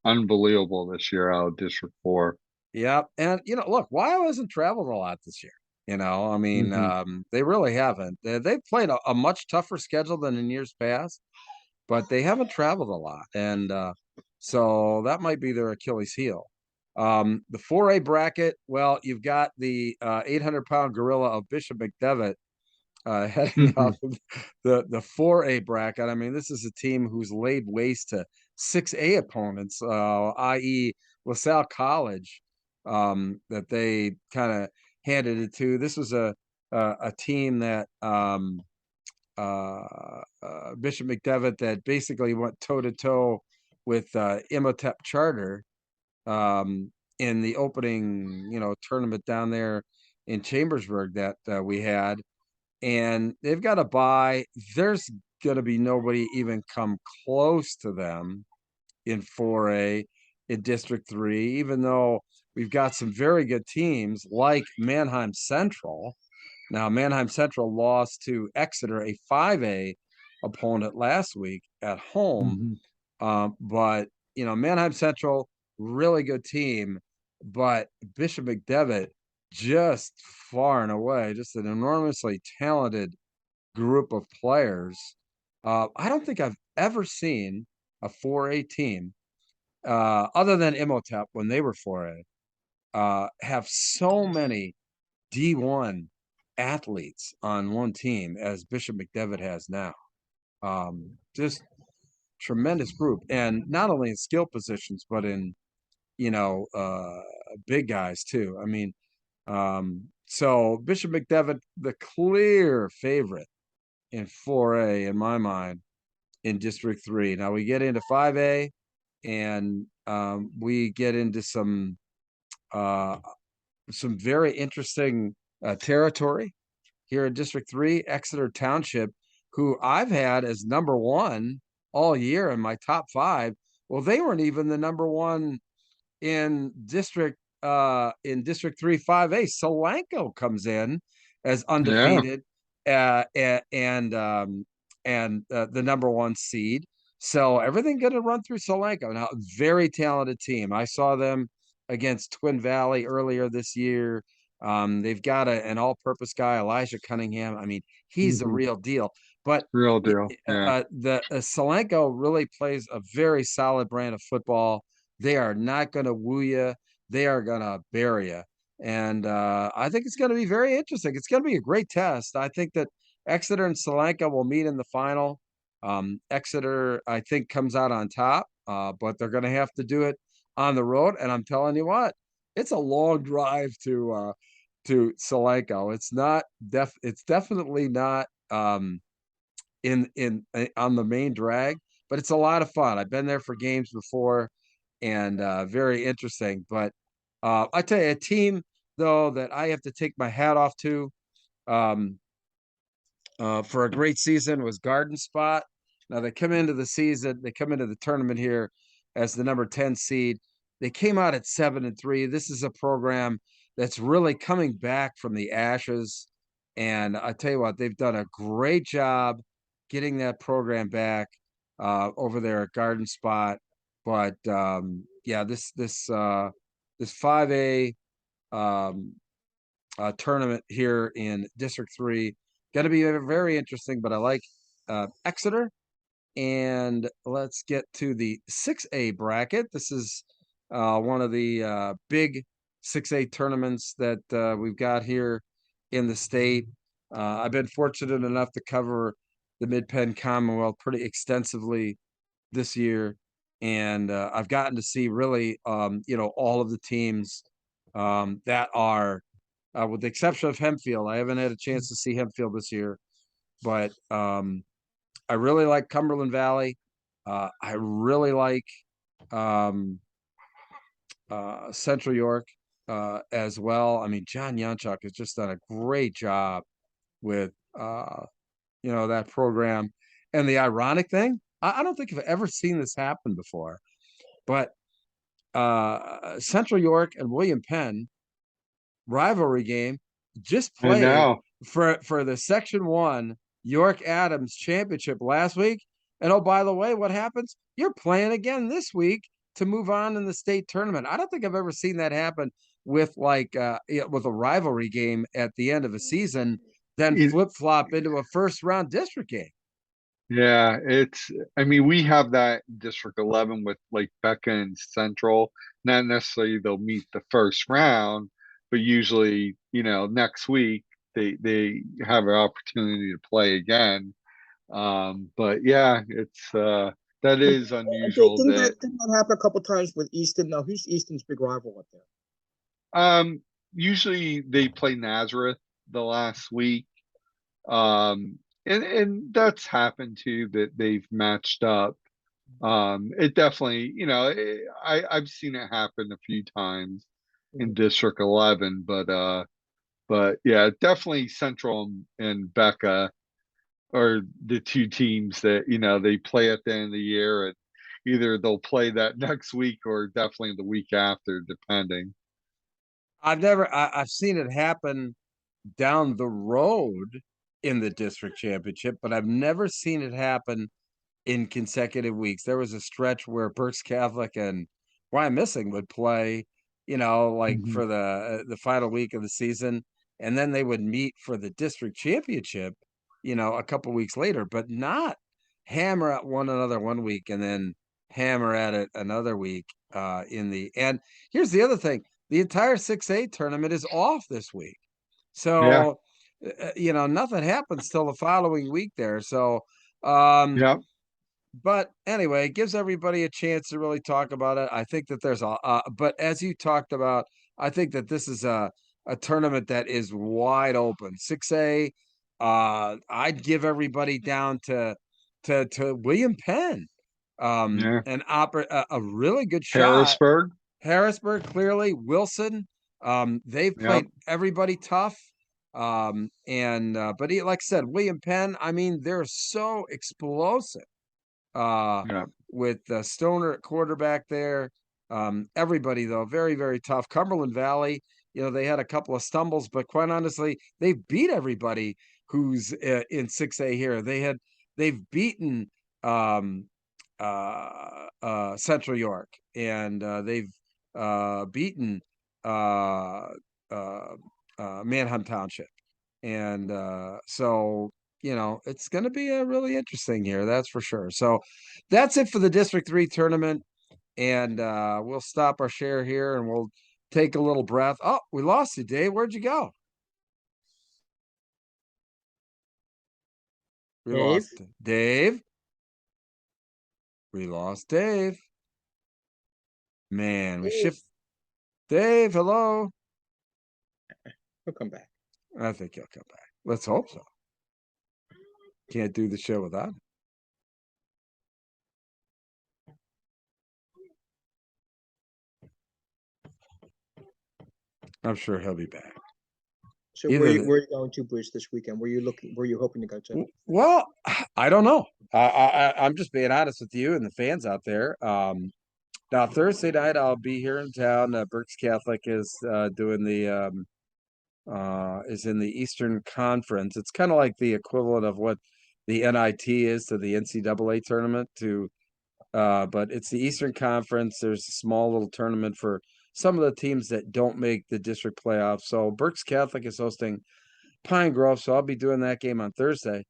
unbelievable this year out of District 4. Yep. And look, Wyo hasn't traveled a lot this year. I mean, Hmm. they really haven't. They've played a much tougher schedule than in years past, but they haven't traveled a lot. And so that might be their Achilles heel. The 4A bracket, well, you've got the 800-pound gorilla of Bishop McDevitt heading Hmm. up the 4A bracket. I mean, this is a team who's laid waste to 6A opponents, i.e., LaSalle College, that they kind of handed it to. This was a team that Bishop McDevitt that basically went toe to toe with Imhotep Charter in the opening, tournament down there in Chambersburg that we had, and they've got a bye. There's going to be nobody even come close to them in 4A in District 3, even though we've got some very good teams like Manheim Central. Now, Manheim Central lost to Exeter, a 5A opponent last week at home. Hmm. But, Manheim Central, really good team. But Bishop McDevitt, just far and away, just an enormously talented group of players. I don't think I've ever seen a 4A team, other than Imhotep when they were 4A, have so many D1 athletes on one team as Bishop McDevitt has now. Just tremendous group, and not only in skill positions, but in big guys too. I mean, so Bishop McDevitt, the clear favorite in 4A in my mind in District 3. Now we get into 5A, and we get into uh, some very interesting territory here in District 3. Exeter Township, who I've had as number one all year in my top five. Well, they weren't even the number one in District 3 5A. Solanco comes in as Yeah, undefeated, and the number one seed. So everything going to run through Solanco. Now, very talented team. I saw them against Twin Valley earlier this year. They've got an all-purpose guy, Elijah Cunningham. I mean, he's the hmm, real deal. But real deal. Yeah, the Solanco really plays a very solid brand of football. They are not going to woo you. They are going to bury you. And I think it's going to be very interesting. It's going to be a great test. I think that Exeter and Solanco will meet in the final. Exeter, I think, comes out on top, but they're going to have to do it on the road. And I'm telling you what, it's a long drive to Solanco. It's definitely not on the main drag, but it's a lot of fun. I've been there for games before, and very interesting. But I tell you, a team though that I have to take my hat off to um, for a great season was Garden Spot. Now they come into the tournament here as the number 10 seed. They came out at 7-3. This is a program that's really coming back from the ashes. And I tell you what, they've done a great job getting that program back over there at Garden Spot. But yeah, this 5A tournament here in District 3 going to be very interesting. But I like Exeter. And let's get to the 6A bracket. This is one of the big 6A tournaments that we've got here in the state. I've been fortunate enough to cover the Mid-Penn Commonwealth pretty extensively this year, and I've gotten to see really, all of the teams that are, with the exception of Hempfield. I haven't had a chance to see Hempfield this year, but I really like Cumberland Valley. I really like um, Central York as well. I mean, John Yunchuk has just done a great job with that program. And the ironic thing, I don't think I've ever seen this happen before, but Central York and William Penn rivalry game, just I played know. for the Section 1 York Adams Championship last week. And oh, by the way, what happens? You're playing again this week to move on in the state tournament. I don't think I've ever seen that happen with with a rivalry game at the end of a season, then It- flip flop into a first round district game. yeah, I mean, we have that District 11 with like Becca and Central. Not necessarily they'll meet the first round, but usually, next week they have an opportunity to play again. But yeah, that is unusual that Didn't that happen a couple times with Easton? Now, who's Easton's big rival up there? usually they play Nazareth the last week. And that's happened too, that they've matched up. It definitely, I've seen it happen a few times in District 11, but yeah, definitely Central and Becca are the two teams that, they play at the end of the year, and either they'll play that next week or definitely the week after, depending. I've seen it happen down the road in the district championship, but I've never seen it happen in consecutive weeks. There was a stretch where Berks Catholic and Why I'm Missing would play, like Mhm. for the final week of the season, and then they would meet for the district championship, a couple weeks later, but not hammer at one another one week and then hammer at it another week and here's the other thing. The entire 6A tournament is off this week. Yeah, So nothing happens till the following week there. So um yeah, but anyway, it gives everybody a chance to really talk about it. I think that but as you talked about, I think that this is a tournament that is wide open. 6A, I'd give everybody down to William Penn. yeah. A really good shot. Harrisburg. Harrisburg, clearly, Wilson. They've Yeah, played everybody tough. But like I said, William Penn, I mean, they're so explosive uh, yeah. with Stoner at quarterback there. Everybody, though, very, very tough. Cumberland Valley, they had a couple of stumbles, but quite honestly, they beat everybody who's in 6A here. They've beaten um, Central York, and they've beaten uh, uh, Manhunt Township. And so it's going to be a really interesting here, that's for sure. So that's it for the District 3 tournament. And we'll stop our share here and we'll take a little breath. Oh, we lost you, Dave. Where'd you go? We Dave? lost Dave. We lost Dave. Man, we Dave, shift. Dave, hello. he'll come back. I think he'll come back. Let's hope so. Can't do the show without him. I'm sure he'll be back. So Either where are you going to, Bruce, this weekend? Where are you hoping to go to? Well, I don't know. I'm just being honest with you and the fans out there. Now Thursday night I'll be here in town. Berks Catholic is doing is in the Eastern Conference. It's kind of like the equivalent of what the NIT is to the NCAA tournament. But it's the Eastern Conference. There's a small little tournament for some of the teams that don't make the district playoffs. So Berks Catholic is hosting Pine Grove, so I'll be doing that game on Thursday.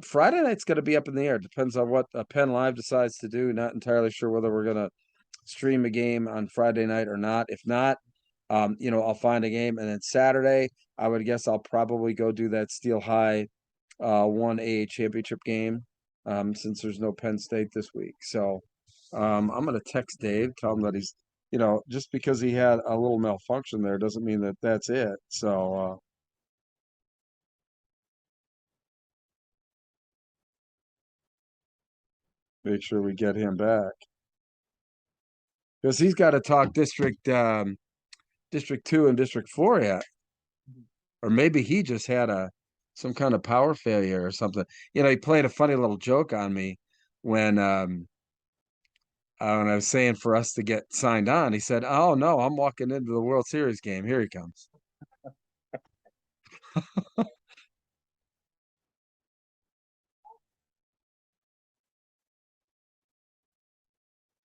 Friday night's going to be up in the air. Depends on what Penn Live decides to do. Not entirely sure whether we're going to stream a game on Friday night or not. If not, I'll find a game. And then Saturday, I would guess I'll probably go do that Steel High 1A championship game since there's no Penn State this week. So I'm going to text Dave, tell him that he's, just because he had a little malfunction there doesn't mean that that's it. So, make sure we get him back because he's got to talk District 2 and District 4 yet, or maybe he just had some kind of power failure or something. He played a funny little joke on me when when I was saying for us to get signed on. He said, "Oh no, I'm walking into the World Series game. Here he comes."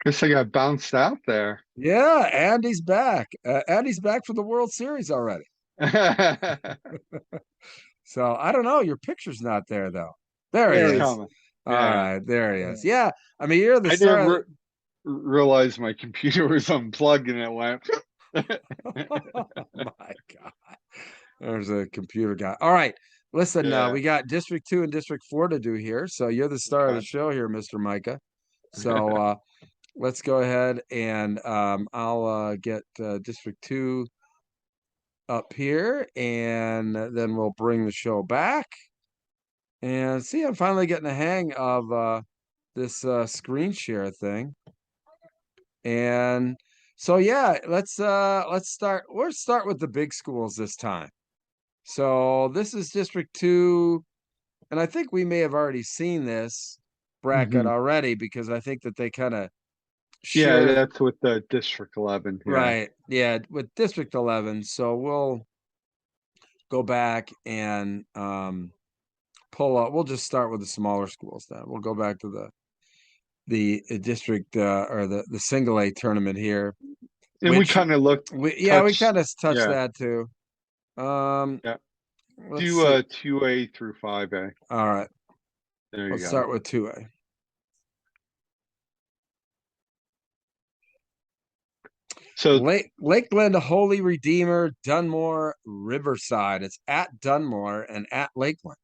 Guess I got bounced out there. Yeah, Andy's back. Andy's back for the World Series already. So I don't know. Your picture's not there though. There he It's is. coming. All Yeah. right, there he is. Yeah, I mean you're the I didn't star. realize my computer was unplugged and it went. Oh my God. There's a computer guy. All right. Listen, Yeah. we got District 2 and District 4 to do here. So you're the star of the Okay. show here, Mr. Micah. So let's go ahead and I'll get District 2 up here and then we'll bring the show back. And see, I'm finally getting the hang of this screen share thing. And so yeah, let's start. We'll start with the big schools this time. So this is District 2, and I think we may have already seen this bracket Mhm. already because I think that they kind of Yeah, share that's with the District 11. Yeah. right. Yeah, with District 11. So we'll go back and pull up. We'll just start with the smaller schools then. We'll go back to the district or the single A tournament here, And we which kind of looked, we touched. kind of touched Yeah. that too. Um, Yeah. let's Do see. 2A through 5A. All right, There you let's go. start with 2A. So Lakeland Holy Redeemer, Dunmore, Riverside. It's at Dunmore and at Lakeland.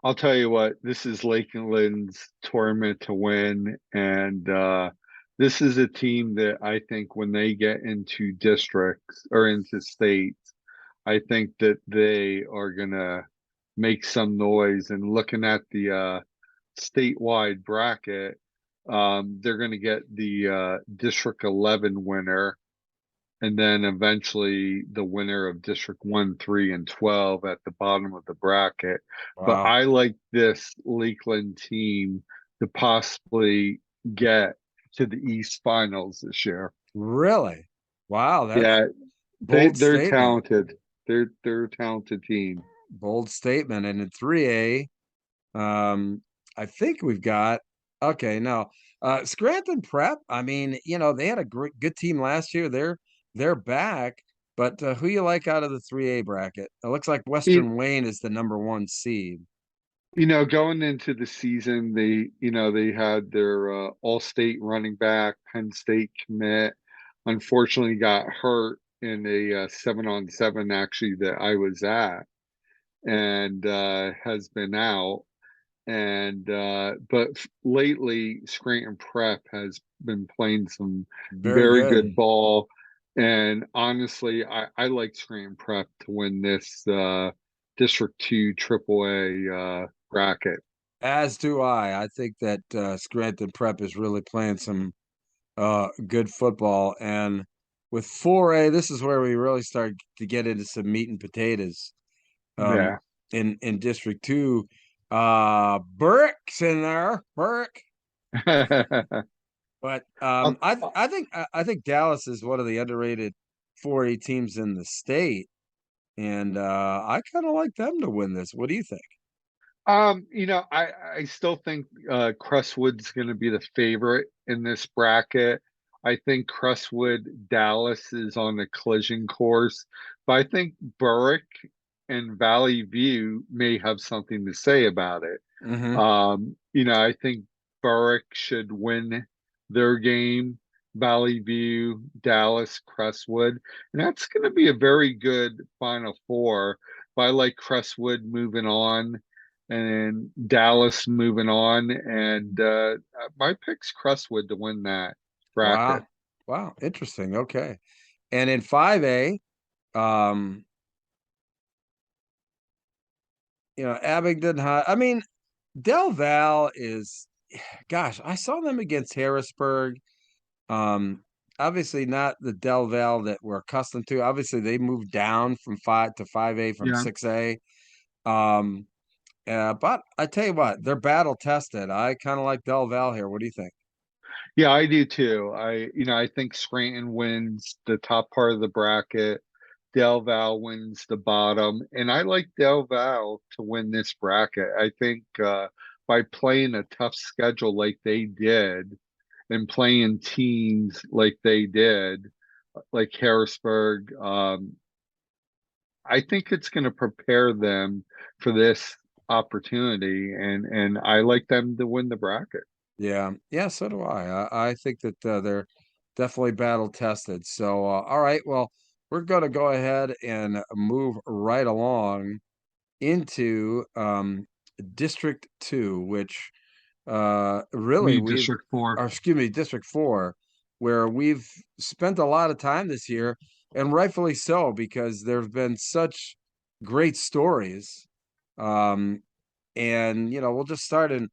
I'll tell you what, this is Lakeland's tournament to win. And this is a team that I think when they get into districts or into states, I think that they are gonna make some noise. And looking at the statewide bracket, they're gonna get the District 11 winner, and then eventually the winner of District 1, 3, and 12 at the bottom of the bracket. But Wow. I like this Lakeland team to possibly get to the East Finals this year. Really? Wow, that's Yeah, bold they're statement. talented. They're a talented team. Bold statement. And in 3A, I think we've got okay, no. Scranton Prep, I mean, they had a good team last year. They're back, but who you like out of the 3A bracket? It looks like You, Western Wayne is the #1 seed. going into the season, they had their all-state running back, Penn State commit, unfortunately got hurt in a 7-on-7 actually that I was at, and has been out. And but lately, Scranton Prep has been playing some Very very good. good ball. And honestly, I like Scranton Prep to win this District 2 AAA bracket. As do I. I think that Scranton Prep is really playing some good football. And with 4A, this is where we really start to get into some meat and potatoes. Yeah. In District 2, Burke's in there, Burke. But I'll- I think Dallas is one of the underrated 4A teams in the state, and I kind of like them to win this. What do you think? I still think Crestwood's going to be the favorite in this bracket. I think Crestwood Dallas is on the collision course, but I think Berwick and Valley View may have something to say about it. Mm-hmm. I think Berwick should win their game, Valley View, Dallas, Crestwood, and that's going to be a very good Final Four. But I like Crestwood moving on and Dallas moving on, and my pick's Crestwood to win that bracket. Wow, interesting. Okay, and in 5A, um, Abingdon High. I mean, Del Val is, gosh, I saw them against Harrisburg. Obviously not the Del Val that we're accustomed to. Obviously, they moved down from 5 to 5A from Yeah. 6A. But I tell you what, they're battle tested. I kind of like Del Val here. What do you think? Yeah, I do too. I think Scranton wins the top part of the bracket. Del Val wins the bottom, and I like Del Val to win this bracket. I think by playing a tough schedule like they did and playing teams like they did, like Harrisburg, I think it's going to prepare them for this opportunity, and I like them to win the bracket. Yeah, yeah, so do I. I think that they're definitely battle tested. So, all right, well, we're going to go ahead and move right along into District 2, which really Me, we've, District 4. or excuse me, District 4, where we've spent a lot of time this year, and rightfully so, because there have been such great stories. Um, and we'll just start in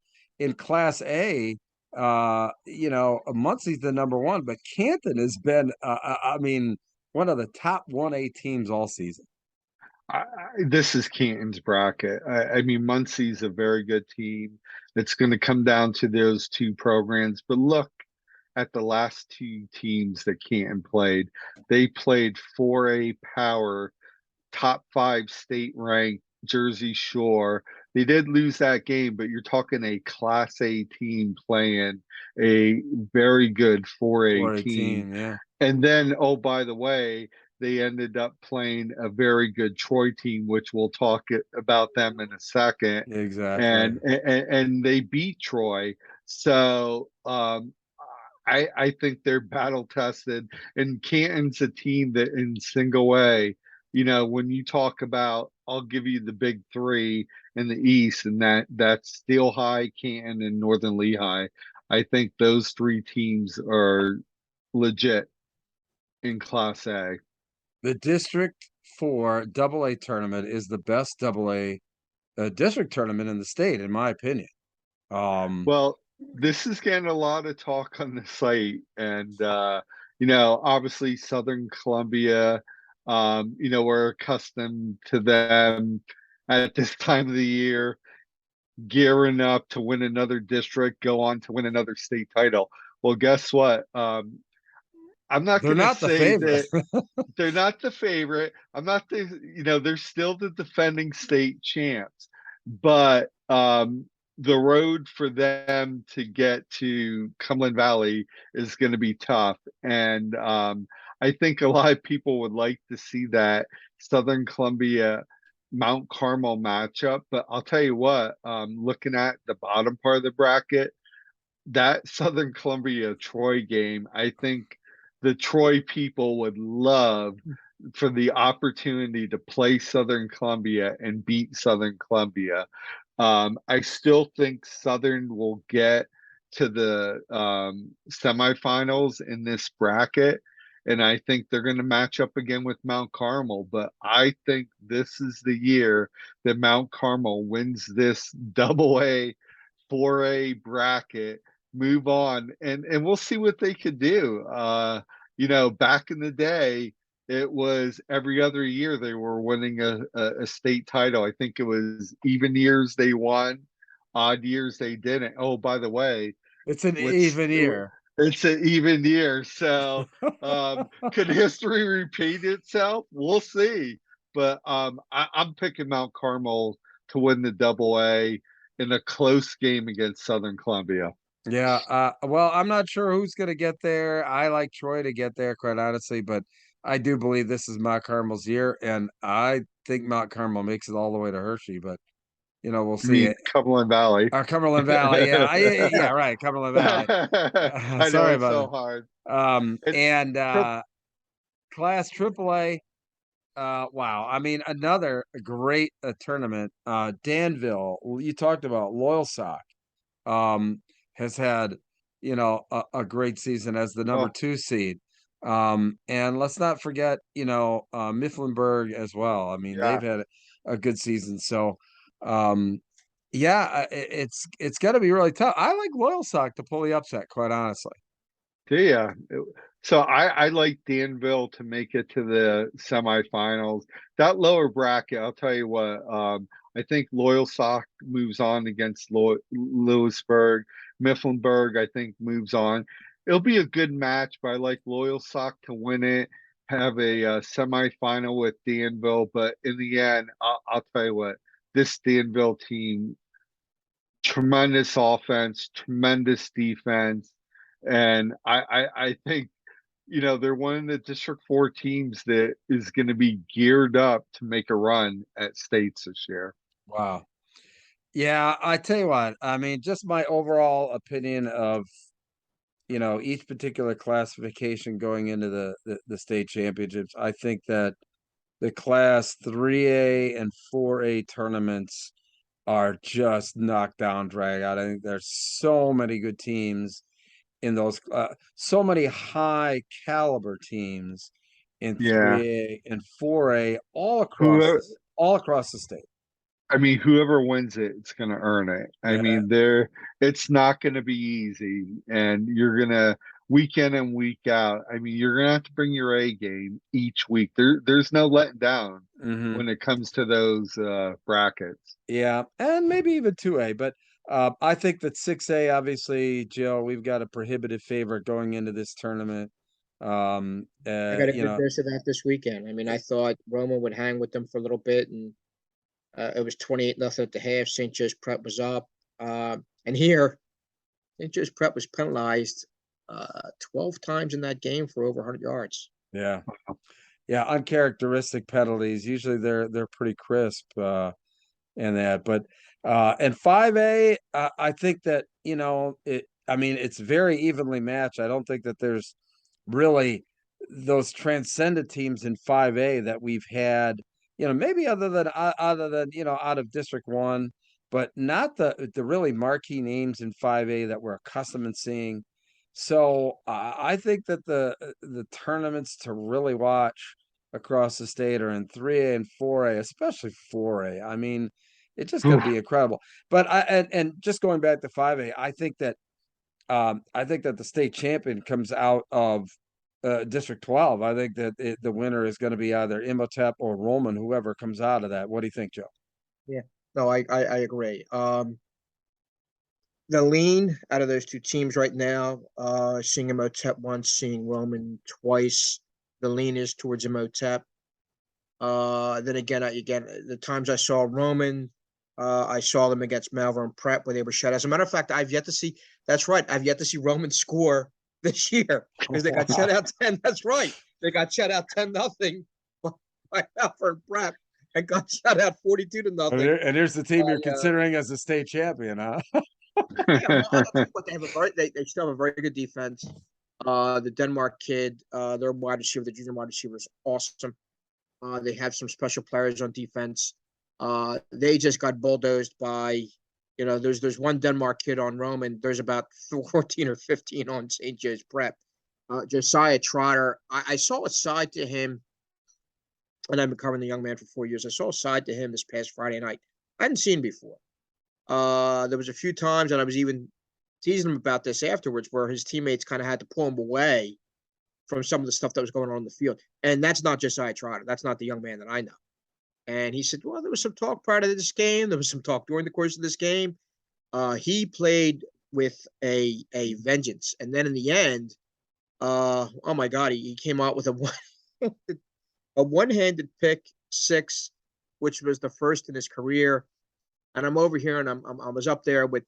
Class A. Muncie's the number one, but Canton has been, I mean, one of the top 1A teams all season. This is Canton's bracket. I mean, Muncie's a very good team. It's going to come down to those two programs. But look at the last two teams that Canton played. They played 4A power, top five state ranked Jersey Shore. They did lose that game, but you're talking a Class A team playing a very good 4A team. 4A, yeah, And then, oh, by the way, they ended up playing a very good Troy team, which we'll talk about them in a second. exactly. And they beat Troy. So I think they're battle tested. And Canton's a team that in single A, when you talk about, I'll give you the big three in the East, and that's Steel High, Canton, and Northern Lehigh. I think those three teams are legit in Class A. The District 4 AA tournament is the best AA district tournament in the state, in my opinion. Well, this is getting a lot of talk on the site, and obviously Southern Columbia, we're accustomed to them at this time of the year gearing up to win another district, go on to win another state title. Well, guess what? I'm not They're going to not the say favorite. that they're not the favorite. I'm not they're still the defending state champs, but the road for them to get to Cumberland Valley is going to be tough. And I think a lot of people would like to see that Southern Columbia Mount Carmel matchup. But I'll tell you what, looking at the bottom part of the bracket, that Southern Columbia Troy game, I think the Troy people would love for the opportunity to play Southern Columbia and beat Southern Columbia. I still think Southern will get to the semifinals in this bracket. And I think they're going to match up again with Mount Carmel. But I think this is the year that Mount Carmel wins this AA 4A bracket, move on, and we'll see what they could do. Back in the day, it was every other year they were winning a state title. I think it was even years they won, odd years they didn't. Oh, by the way, It's an what's even year. it's an even year. So could history repeat itself? We'll see. But I'm picking Mount Carmel to win the AA in a close game against Southern Columbia. Yeah, well, I'm not sure who's going to get there. I like Troy to get there, quite honestly, but I do believe this is Mount Carmel's year, and I think Mount Carmel makes it all the way to Hershey, but we'll I see mean, it. Cumberland Valley. Cumberland Valley, yeah, yeah, right, Cumberland Valley. I know Sorry it's about so that. hard. And Trip- Class AAA, wow, I mean, another great tournament. Danville, you talked about Loyalsock. Has had, a great season as the number oh, 2 seed. And let's not forget, Mifflinburg as well. I mean, they've yeah. had a good season. So, yeah, it's got to be really tough. I like Loyalsock to pull the upset, quite honestly. Yeah. So I like Danville to make it to the semifinals. That lower bracket, I'll tell you what, I think Loyalsock moves on against Lewisburg. Mifflinburg, I think, moves on. It'll be a good match, but I like Loyalsock to win it. have a semifinal with Danville, but in the end, I'll tell you what, this Danville team, tremendous offense, tremendous defense, and I think they're one of the District 4 teams that is going to be geared up to make a run at states this year. Wow. Yeah, I tell you what, I mean, just my overall opinion of, each particular classification going into the state championships. I think that the class 3A and 4A tournaments are just knockdown drag out. I think there's so many good teams in those, so many high caliber teams in Yeah. 3A and 4A Whoever, all across the state. I mean, whoever wins it, it's going to earn it. I Yeah. mean, it's not going to be easy, and you're going to week in and week out. I mean, you're going to have to bring your A game each week. There's no letting down Hmm. when it comes to those brackets. Yeah, and maybe even 2A, but I think that 6A, obviously, Jill, we've got a prohibitive favorite going into this tournament. I got a You good know, dose of that this weekend. I mean, I thought Roma would hang with them for a little bit, and it was 28-0 at the half. St. Joe's Prep was up. And here, St. Joe's Prep was penalized 12 times in that game for over 100 yards. yeah, yeah, uncharacteristic penalties. Usually they're pretty crisp in that, but and 5A, I think that it. I mean, it's very evenly matched. I don't think that there's really those transcendent teams in 5A that we've had, maybe other than out of District 1, but not the really marquee names in 5A that we're accustomed to seeing. So I think that the tournaments to really watch across the state are in 3A and 4A, especially 4A. I mean, it's just going to Oof. be incredible. But and just going back to 5A, I think that the state champion comes out of District 12. I think that the winner is going to be either Imhotep or Roman, whoever comes out of that. What do you think, Joe? Yeah. No, I agree. The lean out of those two teams right now, seeing Imhotep once, seeing Roman twice, the lean is towards Imhotep. Then again, the times I saw Roman, I saw them against Malvern Prep where they were shut. As a matter of fact, I've yet to see. That's right. I've yet to see Roman score this year because they got shut out 10. That's right. They got shut out 10-0 by Malvern Prep and got shut out 42 to And, nothing. and here's the team by, you're considering as a state champion, huh? Yeah, well, I'll tell you what, they still have a very good defense. The Denmark kid, their wide receiver, the junior wide receiver is awesome. They have some special players on defense. They just got bulldozed by, there's one Denmark kid on Rome, and there's about 14 or 15 on St. Joe's Prep. Josiah Trotter, I saw a side to him, and I've been covering the young man for 4 years. I saw a side to him this past Friday night. I hadn't seen before. There was a few times, and I was even teasing him about this afterwards, where his teammates kind of had to pull him away from some of the stuff that was going on in the field. And that's not Josiah Trotter. That's not the young man that I know. And he said, well, there was some talk prior to this game. There was some talk during the course of this game. He played with a vengeance. And then in the end, oh my God, he came out with a one-handed pick six, which was the first in his career. And I'm over here, and I was up there with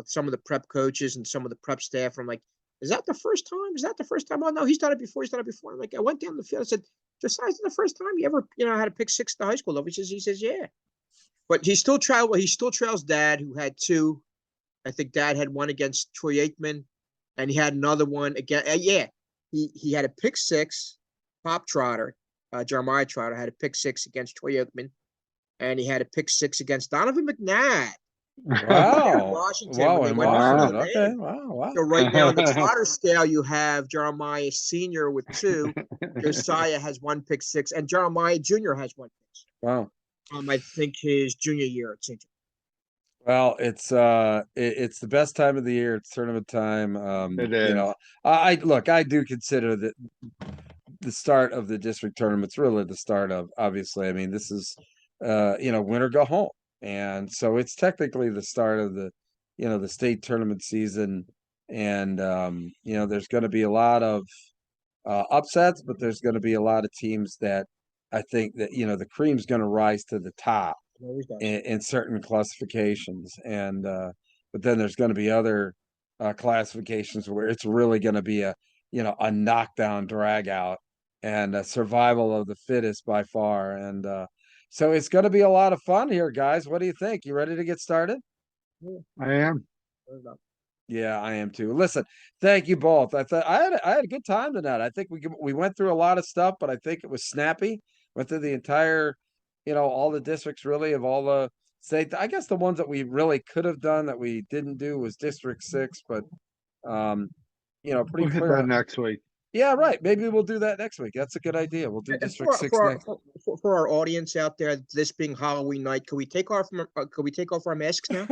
some of the prep coaches and some of the prep staff. And I'm like, is that the first time? Is that the first time? Oh no, he's done it before. He's done it before. I'm like, I went down the field. I said, Josiah's the first time you ever, had a pick six in high school. He says, yeah. But he still trails Dad, who had two. I think Dad had one against Troy Aikman, and he had another one again. Yeah, he had a pick six. Pop Trotter, Jeremiah Trotter had a pick six against Troy Aikman, and he had a pick six against Donovan McNabb. Wow. Washington Wow, when they in went to Washington. Notre Okay. Dame. Wow. So right now on the Trotter scale, you have Jeremiah Senior with two, Josiah has one pick six, and Jeremiah Junior has one pick six. Wow. I think his junior year at St. Joe. Well, it's the best time of the year. It's tournament time. It is. I look, I do consider that the start of the district tournament's really the start of, obviously. I mean, this is win or go home. And so it's technically the start of the state tournament season. And there's going to be a lot of upsets, but there's going to be a lot of teams that I think that the cream's going to rise to the top It always does. in certain classifications, and but then there's going to be other classifications where it's really going to be a knockdown drag out and a survival of the fittest by far, and so it's going to be a lot of fun here, guys. What do you think? You ready to get started? Yeah, I am. fair enough. Yeah, I am too. Listen, thank you both. I thought I had a good time tonight. I think we went through a lot of stuff, but I think it was snappy. Went through the entire, all the districts really of all the state. I guess the ones that we really could have done that we didn't do was District 6, but um, pretty We'll hit clear that on. next week. Yeah, right. Maybe we'll do that next week. That's a good idea. We'll do And District 6 next. for our audience out there, this being Halloween night, could we take off our masks now?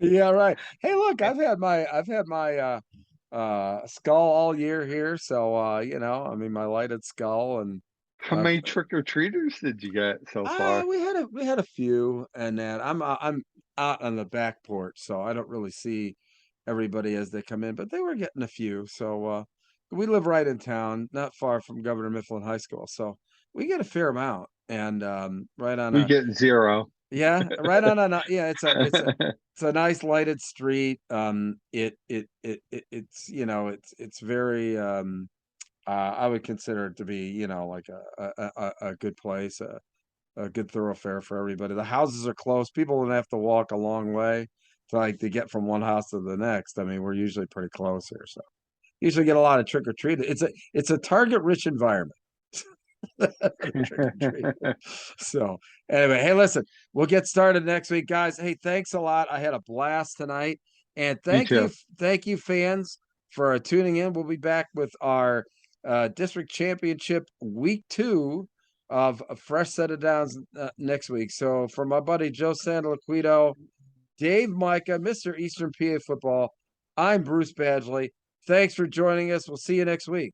Yeah, right. Hey, look, I've had my skull all year here, so I mean my lighted skull and How many trick-or-treaters did you get so far? we had a few, and then I'm out on the back porch, so I don't really see everybody as they come in, but they were getting a few. So we live right in town, not far from Governor Mifflin High School, so we get a fair amount, and right on We a get 0. right on a yeah, it's a nice lighted street. It's very I would consider it to be, like a good place, a good thoroughfare for everybody. The houses are close. People don't have to walk a long way to get from one house to the next. I mean, we're usually pretty close here, so usually get a lot of trick or treat. It's a target rich environment. Trick or treat. So anyway, hey, listen, we'll get started next week, guys. Hey, thanks a lot. I had a blast tonight, and Me too. thank you, fans, for tuning in. We'll be back with our district championship week 2 of a fresh set of downs next week. So for my buddy Joe Santalaquido, Dave Micah, Mr. Eastern PA Football, I'm Bruce Badgley. Thanks for joining us. We'll see you next week.